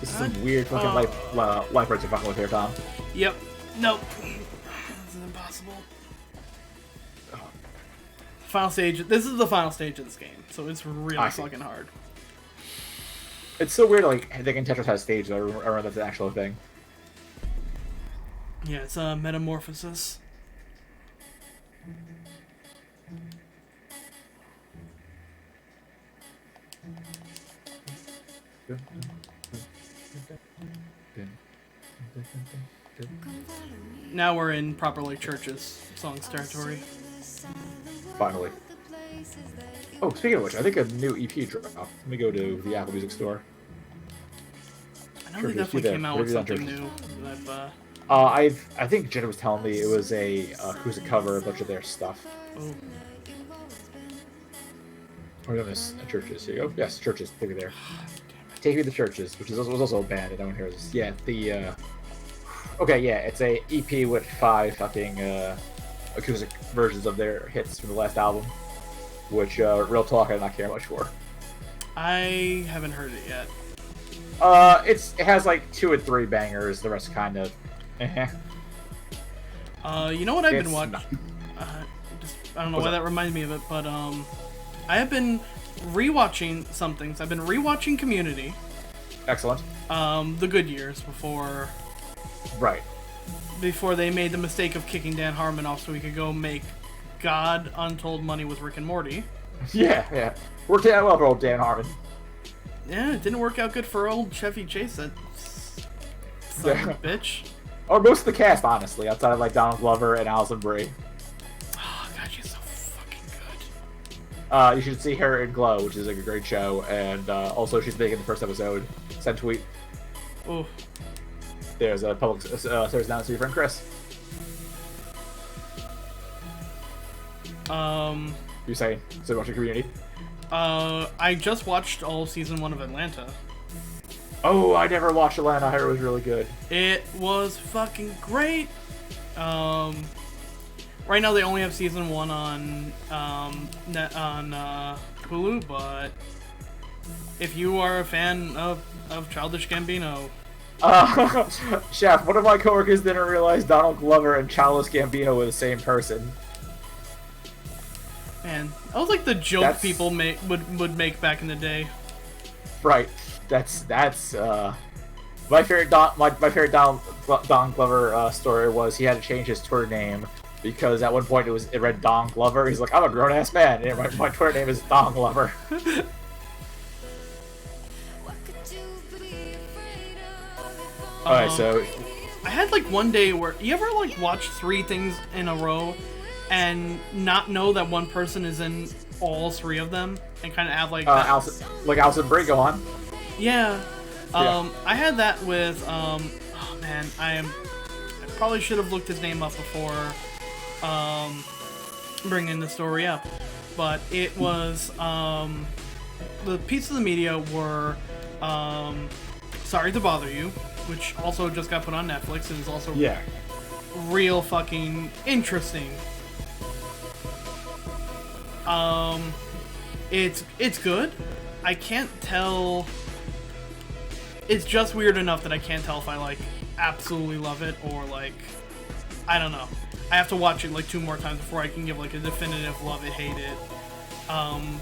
This is some weird fucking life breaks you're fucking with here, Tom. Yep. Nope. This is impossible. Final stage. This is the final stage of this game, so it's really fucking hard. It's so weird, like, thinking Tetris has stages. I remember that's an actual thing. Yeah, it's a metamorphosis. Now we're in proper like Church's songs territory. Finally. Oh, speaking of which, I think a new EP dropped. Let me go to the Apple Music Store. I know they definitely came out with something new. I think Jenna was telling me it was a cover, a bunch of their stuff. Oh. We're doing this at Churches. Here you go. Yes, Churches. Take me there. Take me to Churches, which was also a band, and no one hears this. Yeah, okay, yeah, it's a EP with 5 fucking acoustic versions of their hits from the last album, which real talk I do not care much for. I haven't heard it yet. It has like 2 or 3 bangers. The rest kind of. You know what I've been watching? I don't know why that reminded me of it, but I have been rewatching some things. I've been rewatching Community. Excellent. The good years before Right. Before they made the mistake of kicking Dan Harmon off so he could go make God untold money with Rick and Morty. Yeah. Worked out well for old Dan Harmon. Yeah, it didn't work out good for old Chevy Chase, that son of a bitch. Or most of the cast, honestly, outside of like Donald Glover and Alison Brie. Oh god, she's so fucking good. You should see her in Glow, which is like a great show, and also she's big in the first episode. Send tweet. Oh. There's a public service announcement to your friend Chris. You saying? So watch your Community. I just watched all season 1 of Atlanta. Oh, I never watched Atlanta. I heard it was really good. It was fucking great. Right now they only have season 1 on Hulu, but if you are a fan of Childish Gambino, Chef, one of my coworkers didn't realize Donald Glover and Childish Gambino were the same person. man, that was like the joke people would make back in the day. Right. That's my favorite Don Glover story was he had to change his Twitter name because at one point it read Don Glover. He's like, I'm a grown ass man, and my Twitter name is Don Glover. Alright, so I had like one day where you ever like watch 3 things in a row and not know that one person is in all 3 of them and kind of have like Alison Brie, go on. Yeah. I had that with oh man, I probably should have looked his name up before bringing the story up, but it was the pieces of the media were Sorry to Bother You, which also just got put on Netflix and is also real fucking interesting. It's good. I can't tell. It's just weird enough that I can't tell if I like absolutely love it or like I don't know. I have to watch it like 2 more times before I can give like a definitive love it, hate it.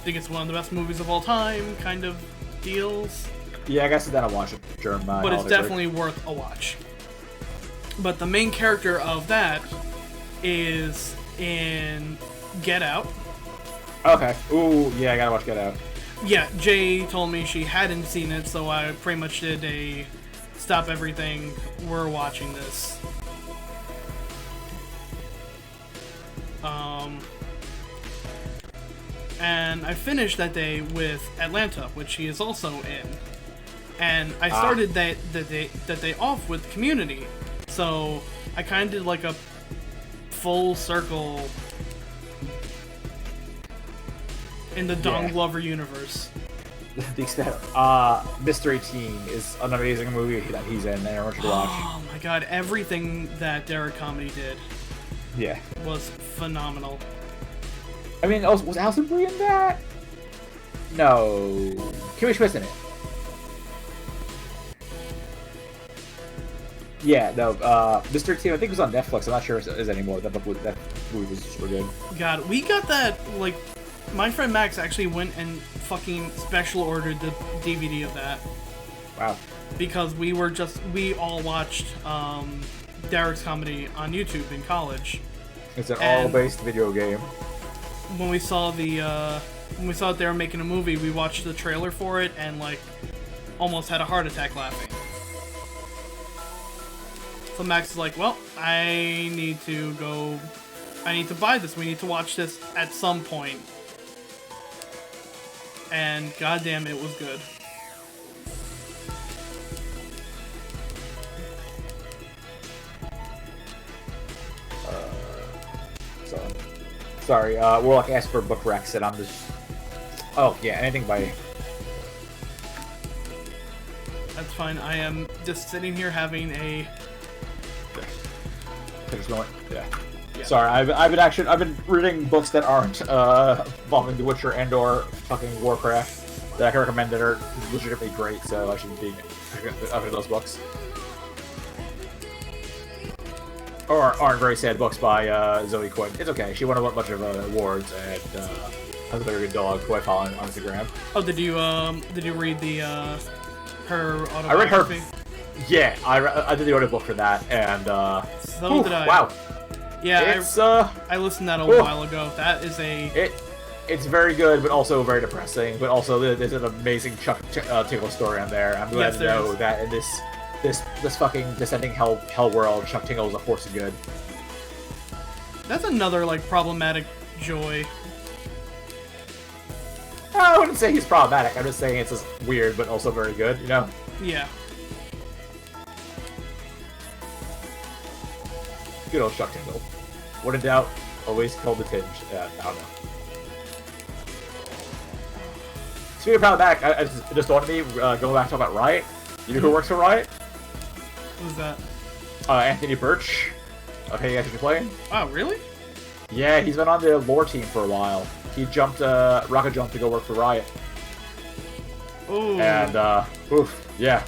Think it's one of the best movies of all time kind of deals. Yeah, I guess then I'll watch it during my but it's definitely worth a watch. But the main character of that is in Get Out. Okay. Ooh, yeah, I gotta watch Get Out. Yeah, Jay told me she hadn't seen it, so I pretty much did a stop everything, we're watching this. And I finished that day with Atlanta, which she is also in. And I started that day off with Community. So I kind of did like a full circle in the Don Glover universe. The extent Mystery Team is an amazing movie that he's in, and I want you to watch. Oh my god, everything that Derek Comedy did was phenomenal. I mean, was Alison Brie in that? No. Kimmy Schmidt's in it. Yeah, no, Mystery Team, I think it was on Netflix. I'm not sure if it is anymore. That movie was super good. God, we got that, like, my friend Max actually went and fucking special ordered the DVD of that. Wow. Because we all watched Derek's Comedy on YouTube in college. It's an all-based video game. When we saw that they were making a movie, we watched the trailer for it and, like, almost had a heart attack laughing. So Max is like, well, I need to buy this. We need to watch this at some point. And goddamn, it was good. Sorry, Warlock asked for book recs, and I'm just... Oh, yeah, anything by... That's fine. I am just sitting here having a... Yeah. Sorry, I've been reading books that aren't involving The Witcher and/or fucking Warcraft that I can recommend that are legitimately great. So I should be up in those books. Or aren't very sad books by Zoe Quinn. It's okay. She won a bunch of awards and has a very good dog who I follow on Instagram. Oh, did you read the her autobiography? I read her. Yeah, I did the audiobook for that, and So did I. wow. Yeah, It's I listened to that a while ago. That is it's very good, but also very depressing. But also there's an amazing Chuck Tingle story on there. I'm glad to know that in this fucking descending hell world, Chuck Tingle is a force of good. That's another like problematic joy. I wouldn't say he's problematic. I'm just saying it's just weird, but also very good. You know? Yeah. Good old Chuck Tingle. When in doubt, always call the tinge. I don't know. Speaking of problematic, it just dawned on me, going back to talk about Riot. You know who works for Riot? Who's that? Anthony Birch. Okay, you guys are playing? Oh, really? Yeah, he's been on the lore team for a while. He jumped, rocket jumped to go work for Riot. Ooh. And, oof, yeah.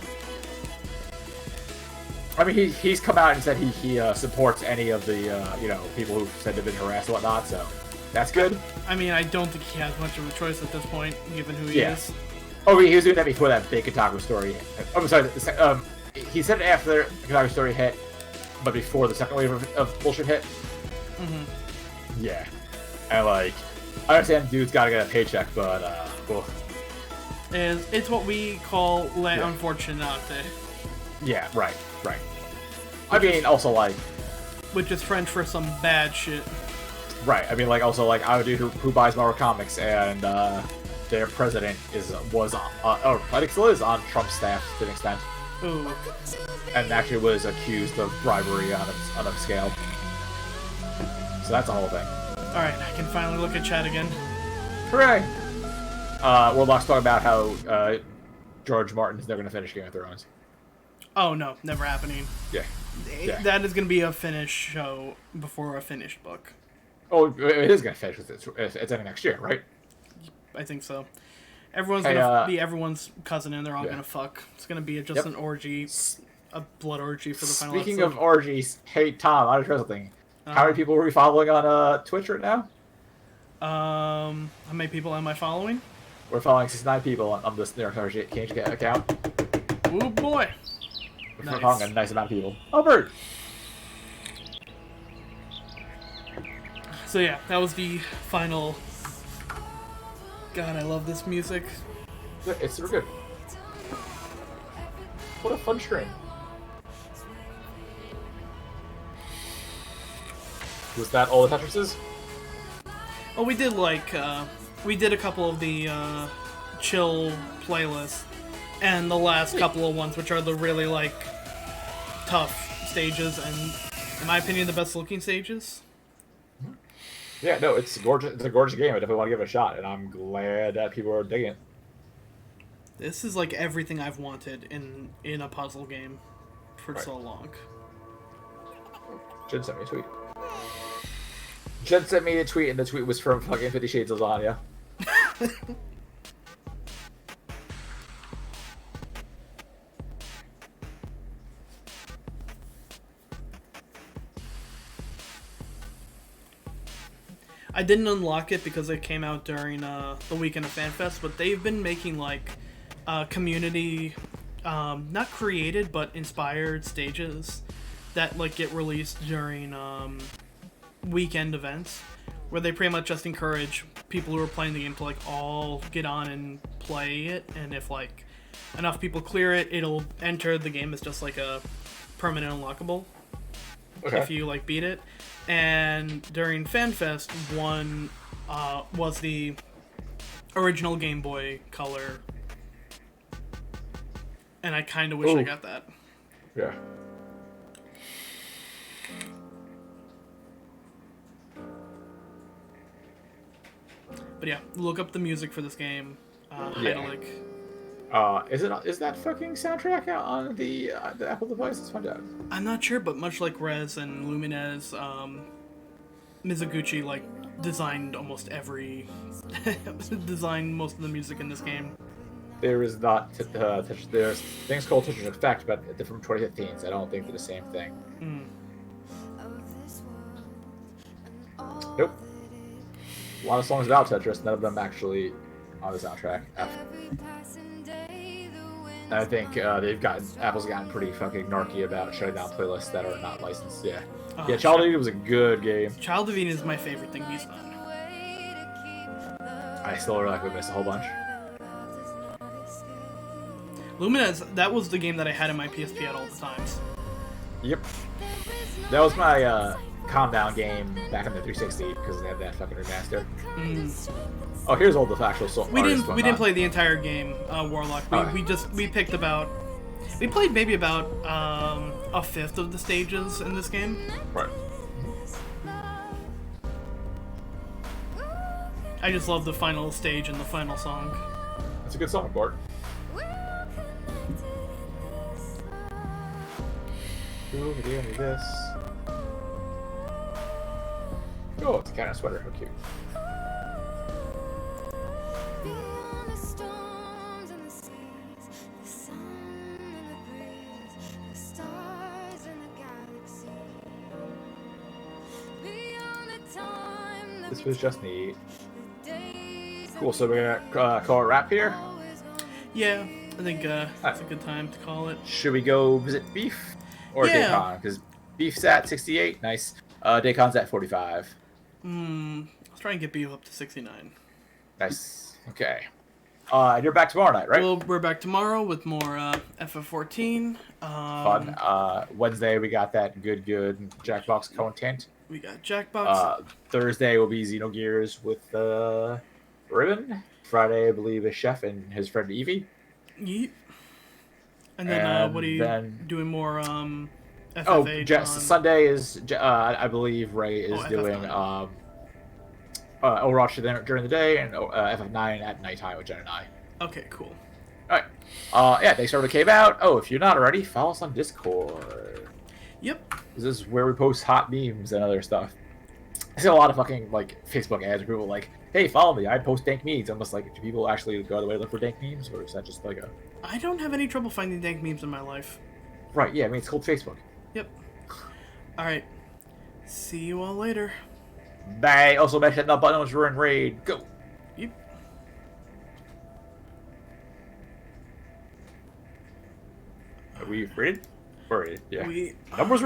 I mean, he's come out and said he supports any of the, you know, people who said they've been harassed and whatnot, so that's good. I mean, I don't think he has much of a choice at this point, given who he is. Oh, he was doing that before that big Kotaku story. I'm sorry, he said it after the Kotaku story hit, but before the second wave of bullshit hit. Mm-hmm. Yeah. And, like, I understand dude's gotta get a paycheck, but, well. It's what we call la unfortunate. Yeah, right. I mean, also, like... Which is French for some bad shit. Right, I mean, like, also, like, I'm a dude who buys Marvel Comics, and, their president was, or I think still is on Trump's staff to an extent. Ooh. And actually was accused of bribery on a scale. So that's the whole thing. Alright, I can finally look at chat again. Hooray! Warlock's talking about how, George Martin's never gonna finish Game of Thrones. Oh, no, never happening. Yeah. That is going to be a finished show before a finished book. Oh, it is going to finish. It's ending next year, right? I think so. Everyone's going to be everyone's cousin, and they're all going to fuck. It's going to be just an orgy, a blood orgy for the final episode. Speaking of orgies, hey, Tom, I just read something. How many people are we following on Twitch right now? How many people am I following? We're following 69 people on this Cage account. Oh, boy. We're following a nice amount of people. Oh, Bird! So yeah, that was the final... God, I love this music. It's super good. What a fun stream. Was that all the Tetrises? Oh, we did like, we did a couple of the, chill playlists. And the last couple of ones, which are the really, like, tough stages, and, in my opinion, the best looking stages. Yeah, no, it's gorgeous. It's a gorgeous game. I definitely want to give it a shot, and I'm glad that people are digging it. This is, like, everything I've wanted in a puzzle game for so long. Jen sent me a tweet. Jen sent me a tweet, and the tweet was from fucking 50 Shades of Lasagna. I didn't unlock it because it came out during the weekend of FanFest, but they've been making like community, not created but inspired stages that like get released during weekend events, where they pretty much just encourage people who are playing the game to like all get on and play it, and if like enough people clear it, it'll enter the game as just like a permanent unlockable. Okay. If you like beat it. And during FanFest, one was the original Game Boy Color, and I kind of wish I got that. Yeah. But yeah, look up the music for this game. Hydraulic. Is that fucking soundtrack out on the Apple device? Let's find out. I'm not sure, but much like Rez and Lumines, Mizuguchi like designed most of the music in this game. There is not there's things called Tetris Effect, but they're from 2015, so I don't think they're the same thing. Nope. A lot of songs about Tetris, none of them actually on the soundtrack. And I think Apple's gotten pretty fucking narky about shutting down playlists that are not licensed. Yeah. Oh, Yeah, Child of Eden was a good game. Child of Eden is my favorite thing he's done. I still really like miss a whole bunch. Lumines, that was the game that I had in my PSP at all the times. Yep. That was my calm down game back in the 360 because they had that fucking remaster. Oh, here's all the factual song. We didn't play the entire game, Warlock. We picked about. We played maybe about a fifth of the stages in this game. Right. I just love the final stage and the final song. That's a good song, Bart. Ooh, give me this. Oh, it's a kind of sweater. How cute. This was just neat. Cool, so we're gonna call it a wrap here? Yeah, I think that's a good time to call it. Should we go visit Beef? Or Daycon? Because Beef's at 68, nice. Daycon's at 45. Let's try and get Beef up to 69. Nice. Okay. You're back tomorrow night, right? Well, we're back tomorrow with more FF14. Fun. Wednesday we got that good Jackbox content. We got Jackbox. Thursday will be Xenogears with Ribbon. Friday, I believe, is Chef and his friend Evie. Yeet. And then what are you doing more FF8 Sunday is I believe Ray is doing Overwatch during the day and FF9 at nighttime with Jen and I. Okay, cool. Alright. Yeah, thanks for the came out. Oh, if you're not already, follow us on Discord. Yep. This is where we post hot memes and other stuff. I see a lot of fucking Facebook ads where people like, hey, follow me, I post dank memes. I'm just like, do people actually go out of the way to look for dank memes, or is that just like a... I don't have any trouble finding dank memes in my life. Right, yeah, I mean, it's called Facebook. Yep. Alright. See you all later. Bye. Also, mention the buttons were in raid. Go. Yep. Are we rated? We're rated, yeah. We... Numbers